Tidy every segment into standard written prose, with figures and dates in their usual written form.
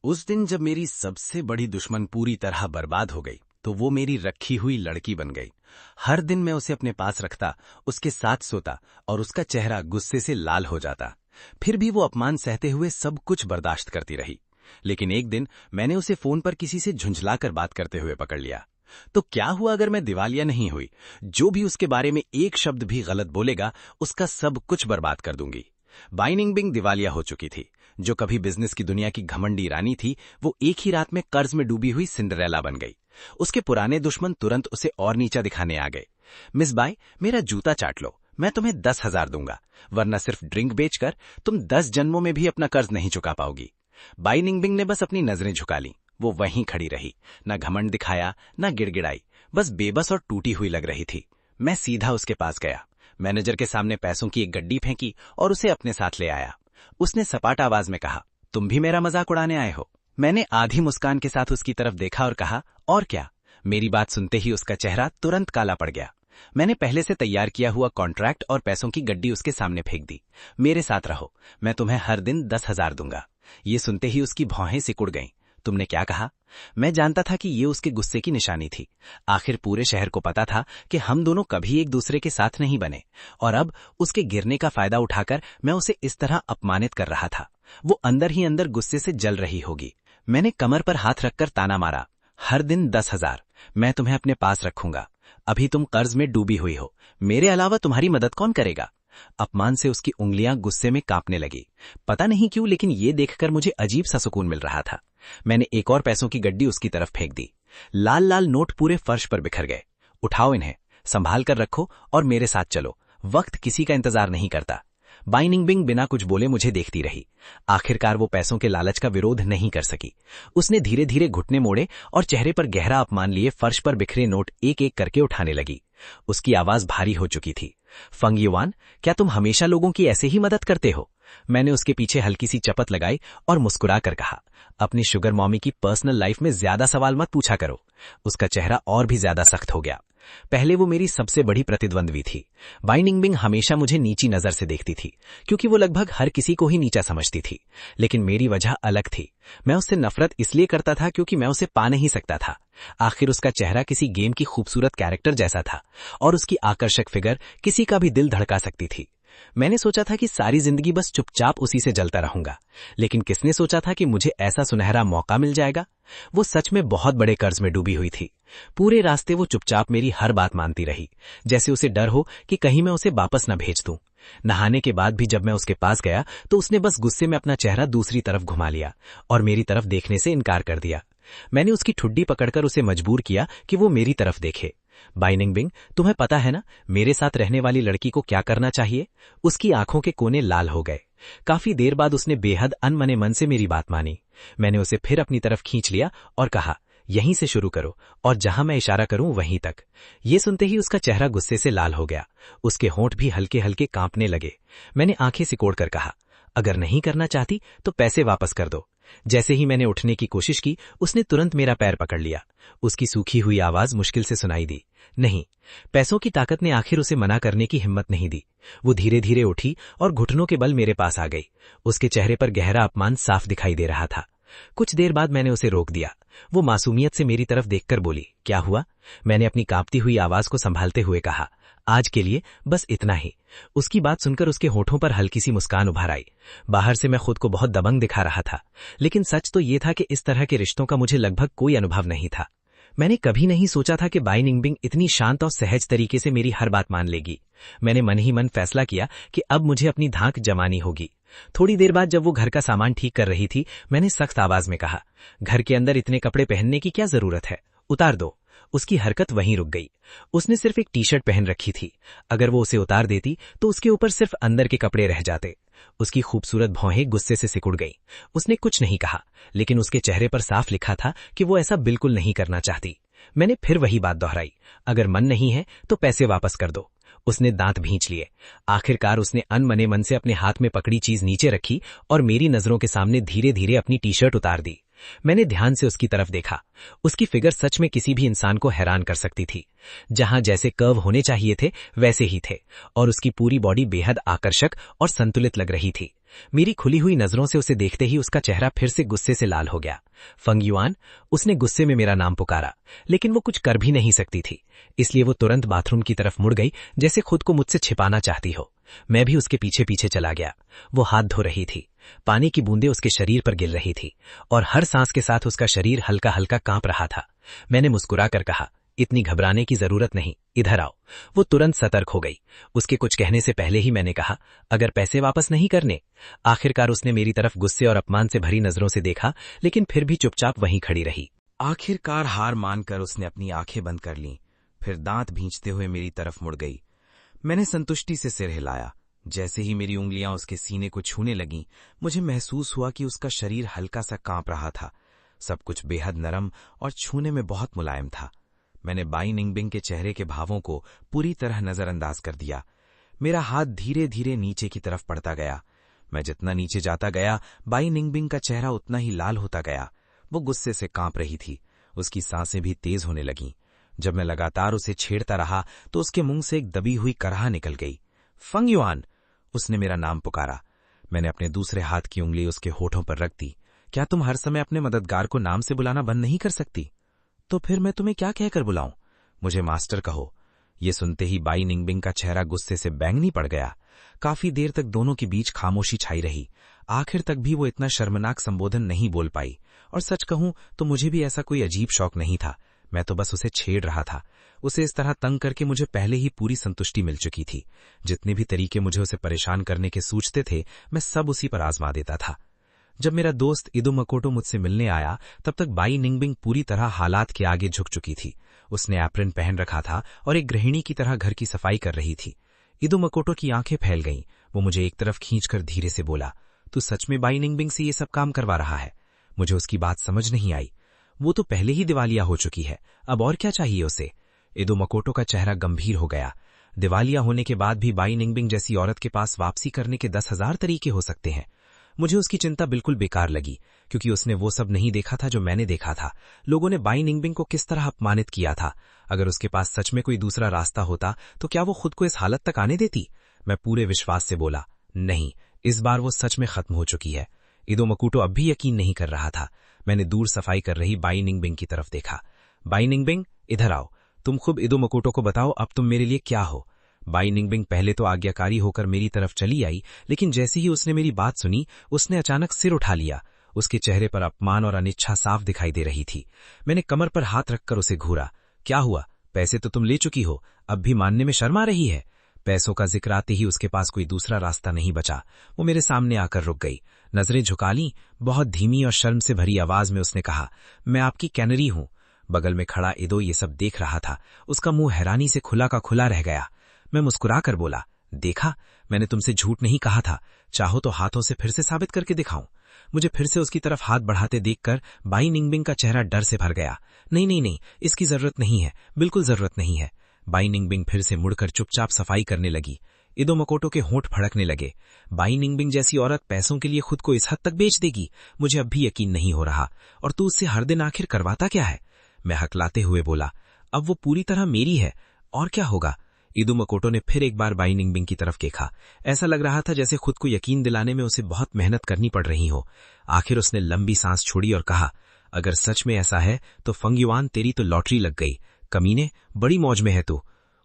उस दिन जब मेरी सबसे बड़ी दुश्मन पूरी तरह बर्बाद हो गई तो वो मेरी रखी हुई लड़की बन गई। हर दिन मैं उसे अपने पास रखता, उसके साथ सोता और उसका चेहरा गुस्से से लाल हो जाता। फिर भी वो अपमान सहते हुए सब कुछ बर्दाश्त करती रही। लेकिन एक दिन मैंने उसे फोन पर किसी से झुंझलाकर बात करते हुए पकड़ लिया। तो क्या हुआ अगर मैं दिवालिया नहीं हुई? जो भी उसके बारे में एक शब्द भी गलत बोलेगा उसका सब कुछ बर्बाद कर दूंगी। बाई निंगबिंग दिवालिया हो चुकी थी। जो कभी बिजनेस की दुनिया की घमंडी रानी थी, वो एक ही रात में कर्ज में डूबी हुई सिंड्रेला बन गई। उसके पुराने दुश्मन तुरंत उसे और नीचा दिखाने आ गए। मिस बाई, मेरा जूता चाट लो, मैं तुम्हें 10,000 दूंगा, वरना सिर्फ ड्रिंक बेचकर तुम 10 जन्मों में भी अपना कर्ज नहीं चुका पाओगी। बाई निंगबिंग ने बस अपनी नजरें झुका ली। वो वहीं खड़ी रही, न घमंड दिखाया न गिड़गिड़ाई, बस बेबस और टूटी हुई लग रही थी। मैं सीधा उसके पास गया, मैनेजर के सामने पैसों की एक गड्डी फेंकी और उसे अपने साथ ले आया। उसने सपाट आवाज में कहा, तुम भी मेरा मजाक उड़ाने आए हो? मैंने आधी मुस्कान के साथ उसकी तरफ देखा और कहा, और क्या? मेरी बात सुनते ही उसका चेहरा तुरंत काला पड़ गया। मैंने पहले से तैयार किया हुआ कॉन्ट्रैक्ट और पैसों की गड्डी उसके सामने फेंक दी। मेरे साथ रहो, मैं तुम्हें हर दिन 10,000 दूंगा। ये सुनते ही उसकी भौहें सिकुड़ गईं। तुमने क्या कहा? मैं जानता था कि ये उसके गुस्से की निशानी थी। आखिर पूरे शहर को पता था कि हम दोनों कभी एक दूसरे के साथ नहीं बने, और अब उसके गिरने का फायदा उठाकर मैं उसे इस तरह अपमानित कर रहा था। वो अंदर ही अंदर गुस्से से जल रही होगी। मैंने कमर पर हाथ रखकर ताना मारा, हर दिन 10,000, मैं तुम्हें अपने पास रखूंगा। अभी तुम कर्ज में डूबी हुई हो, मेरे अलावा तुम्हारी मदद कौन करेगा? अपमान से उसकी उंगलियां गुस्से में कांपने लगी। पता नहीं क्यों, लेकिन ये देखकर मुझे अजीब सा सुकून मिल रहा था। मैंने एक और पैसों की गड्डी उसकी तरफ फेंक दी। लाल लाल नोट पूरे फर्श पर बिखर गए। उठाओ इन्हें, संभाल कर रखो और मेरे साथ चलो, वक्त किसी का इंतजार नहीं करता। बाई निंगबिंग बिना कुछ बोले मुझे देखती रही। आखिरकार वो पैसों के लालच का विरोध नहीं कर सकी। उसने धीरे धीरे घुटने मोड़े और चेहरे पर गहरा अपमान लिए फर्श पर बिखरे नोट एक एक करके उठाने लगी। उसकी आवाज भारी हो चुकी थी। फंग युआन, क्या तुम हमेशा लोगों की ऐसे ही मदद करते हो? मैंने उसके पीछे हल्की सी चपत लगाई और मुस्कुरा कर कहा, अपनी शुगर मॉमी की पर्सनल लाइफ में ज्यादा सवाल मत पूछा करो। उसका चेहरा और भी ज्यादा सख्त हो गया। पहले वो मेरी सबसे बड़ी प्रतिद्वंद्वी थी। बाई निंगबिंग हमेशा मुझे नीची नजर से देखती थी, क्योंकि वो लगभग हर किसी को ही नीचा समझती थी। लेकिन मेरी वजह अलग थी। मैं उससे नफरत इसलिए करता था क्योंकि मैं उसे पा नहीं सकता था। आखिर उसका चेहरा किसी गेम की खूबसूरत कैरेक्टर जैसा था, और उसकी आकर्षक फिगर किसी का भी दिल धड़का सकती थी। मैंने सोचा था कि सारी जिंदगी बस चुपचाप उसी से जलता रहूंगा, लेकिन किसने सोचा था कि मुझे ऐसा सुनहरा मौका मिल जाएगा? वो सच में बहुत बड़े कर्ज में डूबी हुई थी। पूरे रास्ते वो चुपचाप मेरी हर बात मानती रही, जैसे उसे डर हो कि कहीं मैं उसे वापस न भेज दूं। नहाने के बाद भी जब मैं उसके पास गया तो उसने बस गुस्से में अपना चेहरा दूसरी तरफ घुमा लिया और मेरी तरफ देखने से इनकार कर दिया। मैंने उसकी ठुड्डी पकड़कर उसे मजबूर किया कि वो मेरी तरफ देखे। बाई निंगबिंग, तुम्हें पता है ना मेरे साथ रहने वाली लड़की को क्या करना चाहिए? उसकी आंखों के कोने लाल हो गए। काफी देर बाद उसने बेहद अनमने मन से मेरी बात मानी। मैंने उसे फिर अपनी तरफ खींच लिया और कहा, यहीं से शुरू करो और जहां मैं इशारा करूं वहीं तक। ये सुनते ही उसका चेहरा गुस्से से लाल हो गया। उसके होंठ भी हल्के हल्के कांपने लगे। मैंने आंखें सिकोड़कर कहा, अगर नहीं करना चाहती तो पैसे वापस कर दो। जैसे ही मैंने उठने की कोशिश की, उसने तुरंत मेरा पैर पकड़ लिया। उसकी सूखी हुई आवाज मुश्किल से सुनाई दी, नहीं। पैसों की ताकत ने आखिर उसे मना करने की हिम्मत नहीं दी। वो धीरे धीरे उठी और घुटनों के बल मेरे पास आ गई। उसके चेहरे पर गहरा अपमान साफ दिखाई दे रहा था। कुछ देर बाद मैंने उसे रोक दिया। वो मासूमियत से मेरी तरफ देखकर बोली, क्या हुआ? मैंने अपनी कांपती हुई आवाज को संभालते हुए कहा, आज के लिए बस इतना ही। उसकी बात सुनकर उसके होठों पर हल्की सी मुस्कान उभर आई। बाहर से मैं खुद को बहुत दबंग दिखा रहा था, लेकिन सच तो ये था कि इस तरह के रिश्तों का मुझे लगभग कोई अनुभव नहीं था। मैंने कभी नहीं सोचा था कि बाई निंगबिंग इतनी शांत और सहज तरीके से मेरी हर बात मान लेगी। मैंने मन ही मन फैसला किया कि अब मुझे अपनी धाक जमानी होगी। थोड़ी देर बाद जब वो घर का सामान ठीक कर रही थी, मैंने सख्त आवाज में कहा, घर के अंदर इतने कपड़े पहनने की क्या जरूरत है, उतार दो। उसकी हरकत वहीं रुक गई। उसने सिर्फ एक टी शर्ट पहन रखी थी। अगर वो उसे उतार देती तो उसके ऊपर सिर्फ अंदर के कपड़े रह जाते। उसकी खूबसूरत भौहें गुस्से से सिकुड़ गईं। उसने कुछ नहीं कहा, लेकिन उसके चेहरे पर साफ लिखा था कि वो ऐसा बिल्कुल नहीं करना चाहती। मैंने फिर वही बात दोहराई, अगर मन नहीं है तो पैसे वापस कर दो। उसने दांत भींच लिए। आखिरकार उसने अनमने मन से अपने हाथ में पकड़ी चीज नीचे रखी और मेरी नजरों के सामने धीरे धीरे अपनी टी शर्ट उतार दी। मैंने ध्यान से उसकी तरफ देखा। उसकी फिगर सच में किसी भी इंसान को हैरान कर सकती थी। जहां जैसे कर्व होने चाहिए थे वैसे ही थे, और उसकी पूरी बॉडी बेहद आकर्षक और संतुलित लग रही थी। मेरी खुली हुई नजरों से उसे देखते ही उसका चेहरा फिर से गुस्से से लाल हो गया। फंग युआन, उसने गुस्से में मेरा नाम पुकारा, लेकिन वो कुछ कर भी नहीं सकती थी, इसलिए वो तुरंत बाथरूम की तरफ मुड़ गई, जैसे खुद को मुझसे छिपाना चाहती हो। मैं भी उसके पीछे पीछे चला गया। वो हाथ धो रही थी, पानी की बूंदें उसके शरीर पर गिर रही थी और हर सांस के साथ उसका शरीर हल्का हल्का कांप रहा था। मैंने मुस्कुराकर कहा, इतनी घबराने की जरूरत नहीं, इधर आओ। वो तुरंत सतर्क हो गई। उसके कुछ कहने से पहले ही मैंने कहा, अगर पैसे वापस नहीं करने। आखिरकार उसने मेरी तरफ गुस्से और अपमान से भरी नजरों से देखा, लेकिन फिर भी चुपचाप वहीं खड़ी रही। आखिरकार हार मानकर उसने अपनी आंखें बंद कर लीं, फिर दांत भींचते हुए मेरी तरफ मुड़ गई। मैंने संतुष्टि से सिर हिलाया। जैसे ही मेरी उंगलियां उसके सीने को छूने लगीं, मुझे महसूस हुआ कि उसका शरीर हल्का सा कांप रहा था। सब कुछ बेहद नरम और छूने में बहुत मुलायम था। मैंने बाई निंगबिंग के चेहरे के भावों को पूरी तरह नजरअंदाज कर दिया। मेरा हाथ धीरे धीरे नीचे की तरफ पड़ता गया। मैं जितना नीचे जाता गया, बाई निंगबिंग का चेहरा उतना ही लाल होता गया। वो गुस्से से कांप रही थी, उसकी सांसें भी तेज होने लगीं। जब मैं लगातार उसे छेड़ता रहा तो उसके मुंह से एक दबी हुई कराह निकल गई। फंग युआन, उसने मेरा नाम पुकारा। मैंने अपने दूसरे हाथ की उंगली उसके होठों पर रख दी। क्या तुम हर समय अपने मददगार को नाम से बुलाना बंद नहीं कर सकती? तो फिर मैं तुम्हें क्या कहकर बुलाऊं? मुझे मास्टर कहो। ये सुनते ही बाई निंगबिंग का चेहरा गुस्से से बैंगनी पड़ गया। काफी देर तक दोनों के बीच खामोशी छाई रही। आखिर तक भी वो इतना शर्मनाक संबोधन नहीं बोल पाई। और सच कहूं तो मुझे भी ऐसा कोई अजीब शौक नहीं था। मैं तो बस उसे छेड़ रहा था। उसे इस तरह तंग करके मुझे पहले ही पूरी संतुष्टि मिल चुकी थी। जितने भी तरीके मुझे उसे परेशान करने के सूझते थे, मैं सब उसी पर आजमा देता था। जब मेरा दोस्त इदो मकोटो मुझसे मिलने आया, तब तक बाई निंगबिंग पूरी तरह हालात के आगे झुक चुकी थी। उसने एप्रन पहन रखा था और एक गृहिणी की तरह घर की सफाई कर रही थी। इदो मकोटो की आंखें फैल गईं। वो मुझे एक तरफ खींचकर धीरे से बोला, तू सच में बाई निंगबिंग से ये सब काम करवा रहा है? मुझे उसकी बात समझ नहीं आई। वो तो पहले ही दिवालिया हो चुकी है, अब और क्या चाहिए उसे? इदो मकोटो का चेहरा गंभीर हो गया। दिवालिया होने के बाद भी बाई निंगबिंग जैसी औरत के पास वापसी करने के 10,000 तरीके हो सकते हैं। मुझे उसकी चिंता बिल्कुल बेकार लगी, क्योंकि उसने वो सब नहीं देखा था जो मैंने देखा था। लोगों ने बाई निंगबिंग को किस तरह अपमानित किया था। अगर उसके पास सच में कोई दूसरा रास्ता होता तो क्या वो खुद को इस हालत तक आने देती? मैं पूरे विश्वास से बोला, नहीं, इस बार वो सच में खत्म हो चुकी है। इदो मकोटो अब भी यकीन नहीं कर रहा था। मैंने दूर सफाई कर रही बाई निंगबिंग की तरफ देखा। बाई निंगबिंग, इधर आओ। तुम खुद इदो मकोटो को बताओ अब तुम मेरे लिए क्या हो। बाई निंगबिंग पहले तो आज्ञाकारी होकर मेरी तरफ चली आई, लेकिन जैसे ही उसने मेरी बात सुनी, उसने अचानक सिर उठा लिया। उसके चेहरे पर अपमान और अनिच्छा साफ दिखाई दे रही थी। मैंने कमर पर हाथ रखकर उसे घूरा। क्या हुआ? पैसे तो तुम ले चुकी हो, अब भी मानने में शर्म आ रही है? पैसों का जिक्र आते ही उसके पास कोई दूसरा रास्ता नहीं बचा। वो मेरे सामने आकर रुक गई, नजरें झुका लीं। बहुत धीमी और शर्म से भरी आवाज में उसने कहा, मैं आपकी कैनरी हूं। बगल में खड़ा इदो ये सब देख रहा था। उसका मुंह हैरानी से खुला का खुला रह गया। मैं मुस्कुराकर बोला, देखा, मैंने तुमसे झूठ नहीं कहा था। चाहो तो हाथों से फिर से साबित करके दिखाऊं? मुझे फिर से उसकी तरफ हाथ बढ़ाते देखकर बाई निंगबिंग का चेहरा डर से भर गया। नहीं नहीं नहीं, इसकी जरूरत नहीं है, बिल्कुल जरूरत नहीं है। बाई निंगबिंग फिर से मुड़कर चुपचाप सफाई करने लगी। इदो मकोटो के होंठ फड़कने लगे। बाई निंगबिंग जैसी औरत पैसों के लिए खुद को इस हद तक बेच देगी? मुझे अब भी यकीन नहीं हो रहा। और तू उससे हर दिन आखिर करवाता क्या है? मैं हकलाते हुए बोला, अब वो पूरी तरह मेरी है, और क्या होगा? इदो मकोटो ने फिर एक बार बाई निंगबिंग की तरफ देखा। ऐसा लग रहा था जैसे खुद को यकीन दिलाने में उसे बहुत मेहनत करनी पड़ रही हो। आखिर उसने लंबी सांस छोड़ी और कहा, अगर सच में ऐसा है तो फंग युआन, तेरी तो लॉटरी लग गई। कमीने, बड़ी मौज में है तू।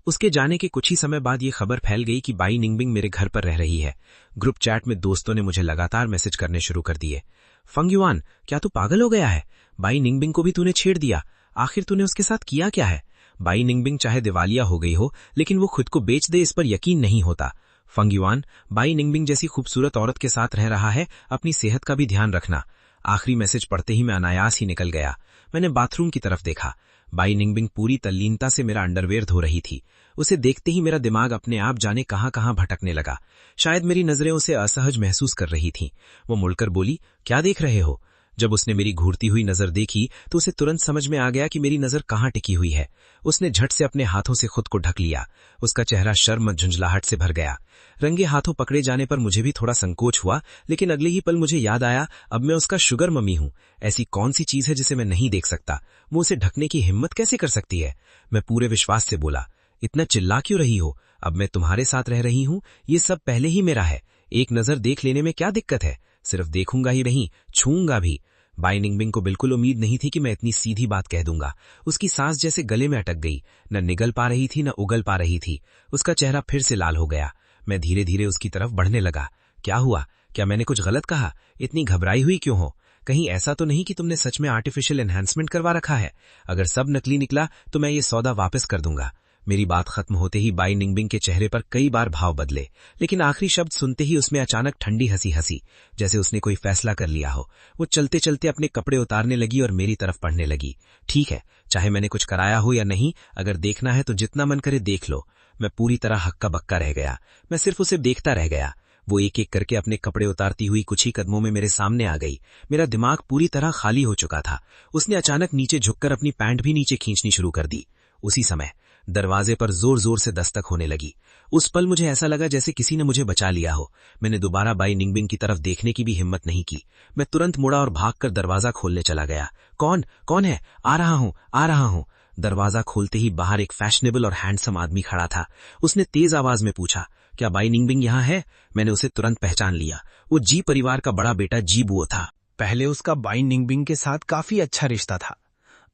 उसके जाने के कुछ ही समय बाद ये खबर फैल गई कि बाई निंगबिंग मेरे घर पर रह रही है। ग्रुप चैट में दोस्तों ने मुझे लगातार मैसेज करने शुरू कर दिए। फंग युआन, क्या तू पागल हो गया है? बाई निंगबिंग को भी तूने छेड़ दिया। आखिर तूने उसके साथ किया क्या है? बाई निंगबिंग चाहे दिवालिया हो गई हो, लेकिन वो खुद को बेच दे इस पर यकीन नहीं होता। फंग युआन, बाई निंगबिंग जैसी खूबसूरत औरत के साथ रह रहा है, अपनी सेहत का भी ध्यान रखना। आखिरी मैसेज पढ़ते ही मैं अनायास ही निकल गया। मैंने बाथरूम की तरफ देखा। बाई निंगबिंग पूरी तल्लीनता से मेरा अंडरवेयर धो रही थी। उसे देखते ही मेरा दिमाग अपने आप जाने कहां कहां भटकने लगा। शायद मेरी नजरें उसे असहज महसूस कर रही थीं। वो मुड़कर बोली, क्या देख रहे हो? जब उसने मेरी घूरती हुई नजर देखी तो उसे तुरंत समझ में आ गया कि मेरी नजर कहां टिकी हुई है। उसने झट से अपने हाथों से खुद को ढक लिया। उसका चेहरा शर्म झुंझलाहट से भर गया। रंगे हाथों पकड़े जाने पर मुझे भी थोड़ा संकोच हुआ, लेकिन अगले ही पल मुझे याद आया, अब मैं उसका शुगर मम्मी हूं। ऐसी कौन सी चीज है जिसे मैं नहीं देख सकता? वो उसे ढकने की हिम्मत कैसे कर सकती है? मैं पूरे विश्वास से बोला, इतना चिल्ला क्यों रही हो? अब मैं तुम्हारे साथ रह रही हूं, ये सब पहले ही मेरा है। एक नजर देख लेने में क्या दिक्कत है, सिर्फ देखूंगा ही नहीं, छूंगा भी। बाई निंगबिंग को बिल्कुल उम्मीद नहीं थी कि मैं इतनी सीधी बात कह दूंगा। उसकी सांस जैसे गले में अटक गई, न निगल पा रही थी न उगल पा रही थी। उसका चेहरा फिर से लाल हो गया। मैं धीरे धीरे उसकी तरफ बढ़ने लगा। क्या हुआ? क्या मैंने कुछ गलत कहा? इतनी घबराई हुई क्यों हो? कहीं ऐसा तो नहीं कि तुमने सच में आर्टिफिशियल एनहांसमेंट करवा रखा है? अगर सब नकली निकला तो मैं ये सौदा वापस कर दूंगा। मेरी बात खत्म होते ही बाई निंगबिंग के चेहरे पर कई बार भाव बदले, लेकिन आखिरी शब्द सुनते ही उसमें अचानक ठंडी हंसी हंसी, जैसे उसने कोई फैसला कर लिया हो। वो चलते चलते अपने कपड़े उतारने लगी और मेरी तरफ पढ़ने लगी। ठीक है, चाहे मैंने कुछ कराया हो या नहीं, अगर देखना है तो जितना मन करे देख लो। मैं पूरी तरह हक्का बक्का रह गया। मैं सिर्फ उसे देखता रह गया। वो एक एक करके अपने कपड़े उतारती हुई कुछ ही कदमों में मेरे सामने आ गई। मेरा दिमाग पूरी तरह खाली हो चुका था। उसने अचानक नीचे झुककर अपनी पैंट भी नीचे खींचनी शुरू कर दी। उसी समय दरवाजे पर जोर जोर से दस्तक होने लगी। उस पल मुझे ऐसा लगा जैसे किसी ने मुझे बचा लिया हो। मैंने दोबारा बाई निंगबिंग की तरफ देखने की भी हिम्मत नहीं की। मैं तुरंत मुड़ा और भागकर दरवाजा खोलने चला गया। कौन कौन है? आ रहा हूं, आ रहा हूं। दरवाजा खोलते ही बाहर एक फैशनेबल और हैंडसम आदमी खड़ा था। उसने तेज आवाज में पूछा, क्या बाई निंगबिंग यहाँ है? मैंने उसे तुरंत पहचान लिया। वो जी परिवार का बड़ा बेटा जी बुओ था। पहले उसका बाई निंगबिंग के साथ काफी अच्छा रिश्ता था।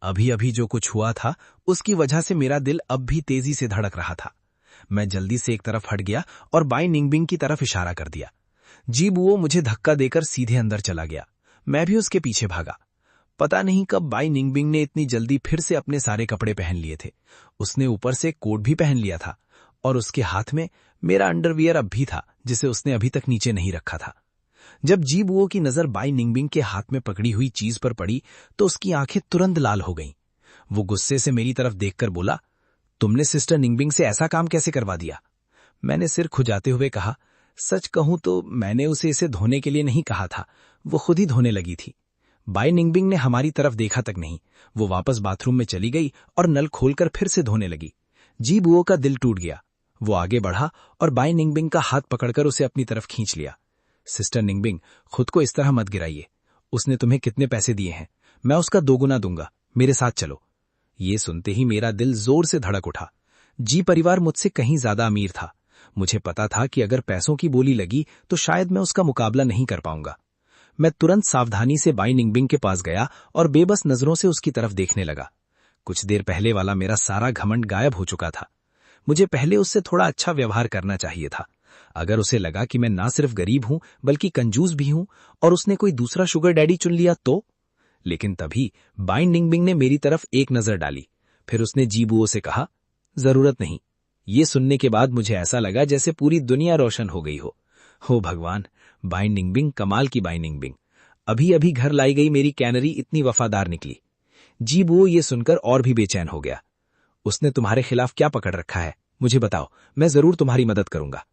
अभी अभी जो कुछ हुआ था उसकी वजह से मेरा दिल अब भी तेजी से धड़क रहा था। मैं जल्दी से एक तरफ हट गया और बाई निंगबिंग की तरफ इशारा कर दिया। जी बुओ मुझे धक्का देकर सीधे अंदर चला गया। मैं भी उसके पीछे भागा। पता नहीं कब बाई निंगबिंग ने इतनी जल्दी फिर से अपने सारे कपड़े पहन लिए थे। उसने ऊपर से कोट भी पहन लिया था और उसके हाथ में मेरा अंडरवियर अब भी था, जिसे उसने अभी तक नीचे नहीं रखा था। जब जी बुओ की नजर बाई निंगबिंग के हाथ में पकड़ी हुई चीज पर पड़ी तो उसकी आंखें तुरंत लाल हो गईं। वो गुस्से से मेरी तरफ देखकर बोला, तुमने सिस्टर निंगबिंग से ऐसा काम कैसे करवा दिया? मैंने सिर खुजाते हुए कहा, सच कहूं तो मैंने उसे इसे धोने के लिए नहीं कहा था, वो खुद ही धोने लगी थी। बाई निंगबिंग ने हमारी तरफ देखा तक नहीं। वो वापस बाथरूम में चली गई और नल खोलकर फिर से धोने लगी। जी बुओ का दिल टूट गया। वो आगे बढ़ा और बाई निंगबिंग का हाथ पकड़कर उसे अपनी तरफ खींच लिया। सिस्टर निंगबिंग, खुद को इस तरह मत गिराइए। उसने तुम्हें कितने पैसे दिए हैं? मैं उसका 2 गुना दूंगा। मेरे साथ चलो। ये सुनते ही मेरा दिल जोर से धड़क उठा। जी परिवार मुझसे कहीं ज्यादा अमीर था। मुझे पता था कि अगर पैसों की बोली लगी तो शायद मैं उसका मुकाबला नहीं कर पाऊंगा। मैं तुरंत सावधानी से बाई निंगबिंग के पास गया और बेबस नजरों से उसकी तरफ देखने लगा। कुछ देर पहले वाला मेरा सारा घमंड गायब हो चुका था। मुझे पहले उससे थोड़ा अच्छा व्यवहार करना चाहिए था। अगर उसे लगा कि मैं ना सिर्फ गरीब हूं बल्कि कंजूस भी हूं और उसने कोई दूसरा शुगर डैडी चुन लिया तो। लेकिन तभी बाई निंगबिंग ने मेरी तरफ एक नजर डाली। फिर उसने जी बुओ से कहा, जरूरत नहीं। ये सुनने के बाद मुझे ऐसा लगा जैसे पूरी दुनिया रोशन हो गई हो भगवान, बाई निंगबिंग कमाल की बाई निंगबिंग। अभी अभी घर लाई गई मेरी कैनरी इतनी वफादार निकली। जी बुओ ये सुनकर और भी बेचैन हो गया। उसने तुम्हारे खिलाफ क्या पकड़ रखा है? मुझे बताओ, मैं जरूर तुम्हारी मदद करूंगा।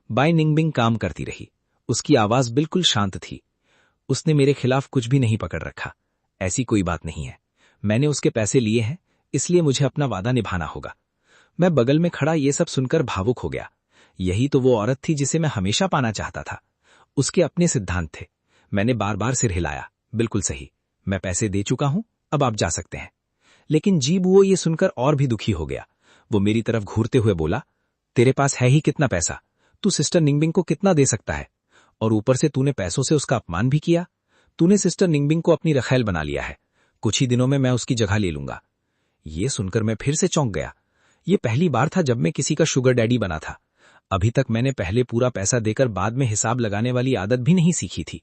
बाई निंगबिंग काम करती रही। उसकी आवाज बिल्कुल शांत थी। उसने मेरे खिलाफ कुछ भी नहीं पकड़ रखा। ऐसी कोई बात नहीं है। मैंने उसके पैसे लिए हैं, इसलिए मुझे अपना वादा निभाना होगा। मैं बगल में खड़ा ये सब सुनकर भावुक हो गया। यही तो वो औरत थी जिसे मैं हमेशा पाना चाहता था। उसके अपने सिद्धांत थे। मैंने बार बार सिर हिलाया। बिल्कुल सही, मैं पैसे दे चुका हूं, अब आप जा सकते हैं। लेकिन जी बुओ ये सुनकर और भी दुखी हो गया। वो मेरी तरफ घूरते हुए बोला, तेरे पास है ही कितना पैसा? तू सिस्टर निंगबिंग को कितना दे सकता है? और ऊपर से तूने पैसों से उसका अपमान भी किया। तूने सिस्टर निंगबिंग को अपनी रखैल बना लिया है। कुछ ही दिनों में मैं उसकी जगह ले लूंगा। ये सुनकर मैं फिर से चौंक गया। ये पहली बार था जब मैं किसी का शुगर डैडी बना था। अभी तक मैंने पहले पूरा पैसा देकर बाद में हिसाब लगाने वाली आदत भी नहीं सीखी थी।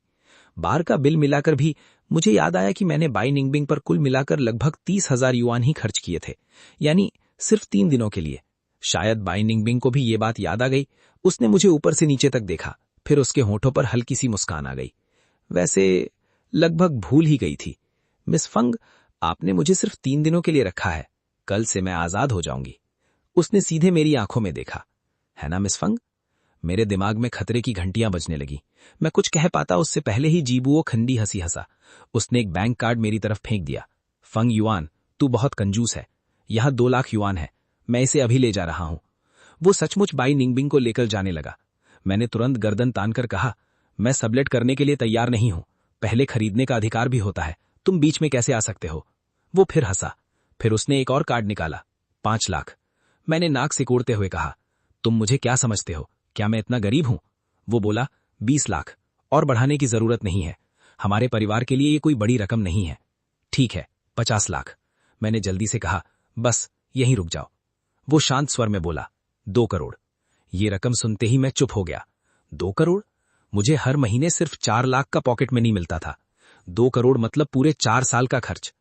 बार का बिल मिलाकर भी मुझे याद आया कि मैंने बाई निंगबिंग पर कुल मिलाकर लगभग 30,000 युआन ही खर्च किए थे, यानी सिर्फ 3 दिनों के लिए। शायद बाई निंगबिंग को भी ये बात याद आ गई। उसने मुझे ऊपर से नीचे तक देखा, फिर उसके होठों पर हल्की सी मुस्कान आ गई। वैसे लगभग भूल ही गई थी। मिस फंग, आपने मुझे सिर्फ 3 दिनों के लिए रखा है। कल से मैं आजाद हो जाऊंगी। उसने सीधे मेरी आंखों में देखा। है ना मिस फंग? मेरे दिमाग में खतरे की घंटियां बजने लगी। मैं कुछ कह पाता उससे पहले ही जी बुओ खंडी हंसी हंसा। उसने एक बैंक कार्ड मेरी तरफ फेंक दिया। फंग युआन, तू बहुत कंजूस है। यहां 2 लाख युआन है। मैं इसे अभी ले जा रहा हूं। वो सचमुच बाई निंगबिंग को लेकर जाने लगा। मैंने तुरंत गर्दन तानकर कहा, मैं सबलेट करने के लिए तैयार नहीं हूं। पहले खरीदने का अधिकार भी होता है। तुम बीच में कैसे आ सकते हो? वो फिर हंसा। फिर उसने एक और कार्ड निकाला, 5 लाख। मैंने नाक सिकोड़ते हुए कहा, तुम मुझे क्या समझते हो? क्या मैं इतना गरीब हूं? वो बोला, 20 लाख, और बढ़ाने की जरूरत नहीं है। हमारे परिवार के लिए ये कोई बड़ी रकम नहीं है। ठीक है, 50 लाख, मैंने जल्दी से कहा। बस यहीं रुक जाओ। वो शांत स्वर में बोला, 2 करोड़। ये रकम सुनते ही मैं चुप हो गया। 2 करोड़? मुझे हर महीने सिर्फ 4 लाख का पॉकेट मनी मिलता था। 2 करोड़ मतलब पूरे 4 साल का खर्च।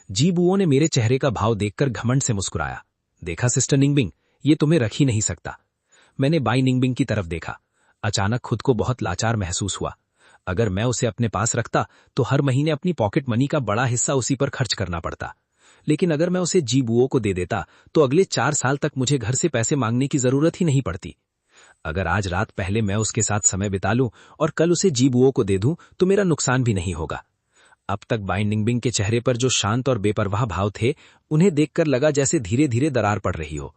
जी बुओ ने मेरे चेहरे का भाव देखकर घमंड से मुस्कुराया। देखा सिस्टर निंगबिंग, ये तुम्हें रख ही नहीं सकता। मैंने बाई निंगबिंग की तरफ देखा। अचानक खुद को बहुत लाचार महसूस हुआ। अगर मैं उसे अपने पास रखता तो हर महीने अपनी पॉकेट मनी का बड़ा हिस्सा उसी पर खर्च करना पड़ता। लेकिन अगर मैं उसे जी बुओ को दे देता तो अगले 4 साल तक मुझे घर से पैसे मांगने की जरूरत ही नहीं पड़ती। अगर आज रात पहले मैं उसके साथ समय बिता लूं और कल उसे जी बुओ को दे दूं तो मेरा नुकसान भी नहीं होगा। अब तक बाई निंगबिंग के चेहरे पर जो शांत और बेपरवाह भाव थे, उन्हें देखकर लगा जैसे धीरे धीरे दरार पड़ रही हो।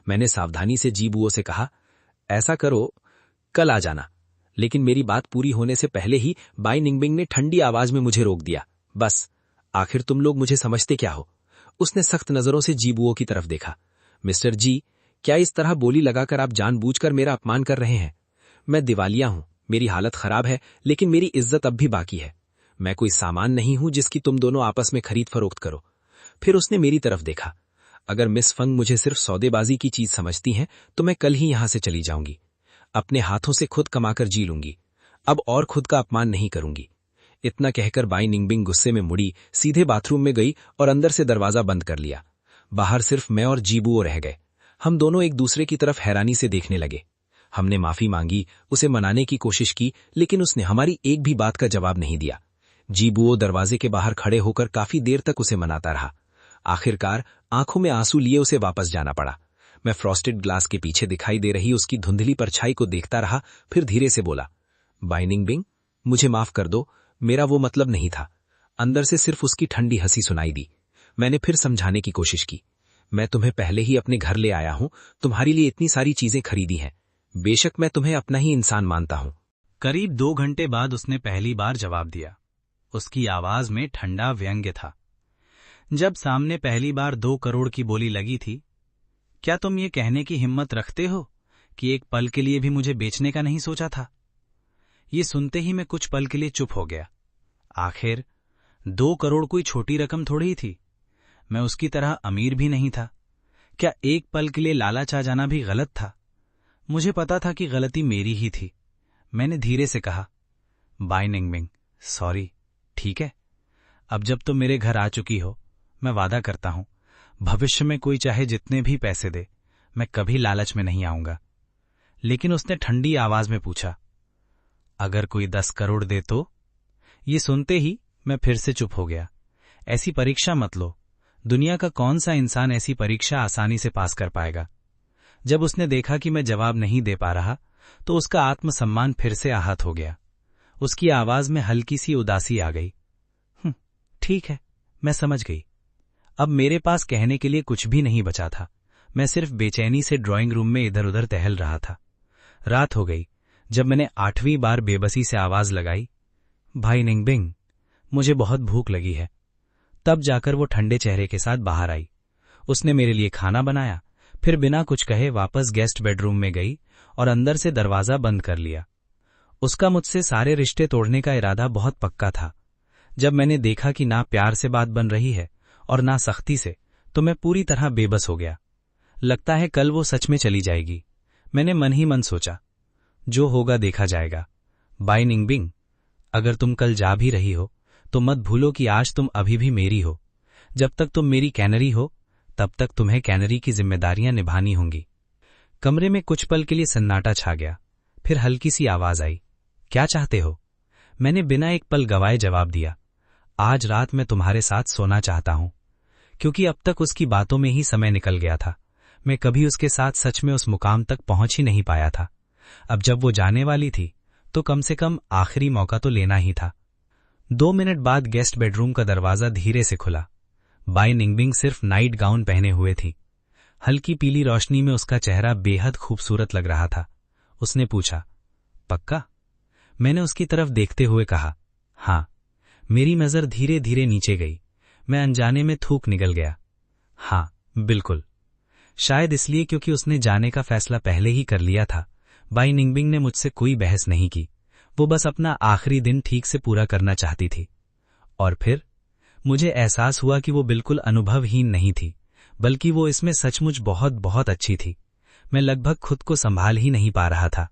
मैंने सावधानी से जी बुओ से कहा, ऐसा करो, कल आ जाना। लेकिन मेरी बात पूरी होने से पहले ही बाई निंगबिंग ने ठंडी आवाज में मुझे रोक दिया। बस, आखिर तुम लोग मुझे समझते क्या हो? उसने सख्त नजरों से जी बुओ की तरफ देखा। मिस्टर जी, क्या इस तरह बोली लगाकर आप जानबूझकर मेरा अपमान कर रहे हैं? मैं दिवालिया हूं, मेरी हालत खराब है, लेकिन मेरी इज्जत अब भी बाकी है। मैं कोई सामान नहीं हूं जिसकी तुम दोनों आपस में खरीद फरोख्त करो। फिर उसने मेरी तरफ देखा। अगर मिस फंग मुझे सिर्फ सौदेबाजी की चीज समझती हैं तो मैं कल ही यहां से चली जाऊंगी। अपने हाथों से खुद कमाकर जी लूंगी। अब और खुद का अपमान नहीं करूंगी। इतना कहकर बाई निंगबिंग गुस्से में मुड़ी, सीधे बाथरूम में गई और अंदर से दरवाजा बंद कर लिया। बाहर सिर्फ मैं और जी बुओ रह गए। हम दोनों एक दूसरे की तरफ हैरानी से देखने लगे। हमने माफी मांगी, उसे मनाने की कोशिश की, लेकिन उसने हमारी एक भी बात का जवाब नहीं दिया। जी बुओ दरवाजे के बाहर खड़े होकर काफी देर तक उसे मनाता रहा। आखिरकार आंखों में आंसू लिए उसे वापस जाना पड़ा। मैं फ्रॉस्टेड ग्लास के पीछे दिखाई दे रही उसकी धुंधली परछाई को देखता रहा, फिर धीरे से बोला, बाई निंगबिंग, मुझे माफ कर दो, मेरा वो मतलब नहीं था। अंदर से सिर्फ उसकी ठंडी हंसी सुनाई दी। मैंने फिर समझाने की कोशिश की, मैं तुम्हें पहले ही अपने घर ले आया हूं, तुम्हारे लिए इतनी सारी चीजें खरीदी हैं। बेशक मैं तुम्हें अपना ही इंसान मानता हूं। करीब 2 घंटे बाद उसने पहली बार जवाब दिया। उसकी आवाज में ठंडा व्यंग्य था। जब सामने पहली बार 2 करोड़ की बोली लगी थी, क्या तुम ये कहने की हिम्मत रखते हो कि एक पल के लिए भी मुझे बेचने का नहीं सोचा था? ये सुनते ही मैं कुछ पल के लिए चुप हो गया। आखिर 2 करोड़ कोई छोटी रकम थोड़ी ही थी। मैं उसकी तरह अमीर भी नहीं था। क्या एक पल के लिए लालच आ जाना भी गलत था? मुझे पता था कि गलती मेरी ही थी। मैंने धीरे से कहा, बाई निंगबिंग, सॉरी, ठीक है? अब जब तुम मेरे घर आ चुकी हो, मैं वादा करता हूं, भविष्य में कोई चाहे जितने भी पैसे दे, मैं कभी लालच में नहीं आऊंगा। लेकिन उसने ठंडी आवाज में पूछा, अगर कोई 10 करोड़ दे तो? ये सुनते ही मैं फिर से चुप हो गया। ऐसी परीक्षा मत लो। दुनिया का कौन सा इंसान ऐसी परीक्षा आसानी से पास कर पाएगा? जब उसने देखा कि मैं जवाब नहीं दे पा रहा, तो उसका आत्मसम्मान फिर से आहत हो गया। उसकी आवाज में हल्की सी उदासी आ गई। ठीक है, मैं समझ गई। अब मेरे पास कहने के लिए कुछ भी नहीं बचा था। मैं सिर्फ बेचैनी से ड्राइंग रूम में इधर उधर टहल रहा था। रात हो गई जब मैंने 8वीं बार बेबसी से आवाज लगाई, भाई निंगबिंग, मुझे बहुत भूख लगी है। तब जाकर वो ठंडे चेहरे के साथ बाहर आई। उसने मेरे लिए खाना बनाया, फिर बिना कुछ कहे वापस गेस्ट बेडरूम में गई और अंदर से दरवाजा बंद कर लिया। उसका मुझसे सारे रिश्ते तोड़ने का इरादा बहुत पक्का था। जब मैंने देखा कि ना प्यार से बात बन रही है और ना सख्ती से, तो मैं पूरी तरह बेबस हो गया। लगता है कल वो सच में चली जाएगी। मैंने मन ही मन सोचा, जो होगा देखा जाएगा। बाई निंगबिंग, अगर तुम कल जा भी रही हो तो मत भूलो कि आज तुम अभी भी मेरी हो। जब तक तुम मेरी कैनरी हो तब तक तुम्हें कैनरी की जिम्मेदारियां निभानी होंगी। कमरे में कुछ पल के लिए सन्नाटा छा गया। फिर हल्की सी आवाज आई, क्या चाहते हो? मैंने बिना एक पल गवाए जवाब दिया, आज रात मैं तुम्हारे साथ सोना चाहता हूं। क्योंकि अब तक उसकी बातों में ही समय निकल गया था। मैं कभी उसके साथ सच में उस मुकाम तक पहुंच ही नहीं पाया था। अब जब वो जाने वाली थी तो कम से कम आखिरी मौका तो लेना ही था। 2 मिनट बाद गेस्ट बेडरूम का दरवाजा धीरे से खुला। बाई निंगबिंग सिर्फ नाइट गाउन पहने हुए थी। हल्की पीली रोशनी में उसका चेहरा बेहद खूबसूरत लग रहा था। उसने पूछा, पक्का? मैंने उसकी तरफ देखते हुए कहा, हाँ। मेरी नजर धीरे धीरे नीचे गई। मैं अनजाने में थूक निकल गया। हाँ, बिल्कुल। शायद इसलिए क्योंकि उसने जाने का फैसला पहले ही कर लिया था। बाई निंगबिंग ने मुझसे कोई बहस नहीं की। वो बस अपना आखिरी दिन ठीक से पूरा करना चाहती थी। और फिर मुझे एहसास हुआ कि वो बिल्कुल अनुभवहीन नहीं थी, बल्कि वो इसमें सचमुच बहुत बहुत अच्छी थी। मैं लगभग खुद को संभाल ही नहीं पा रहा था।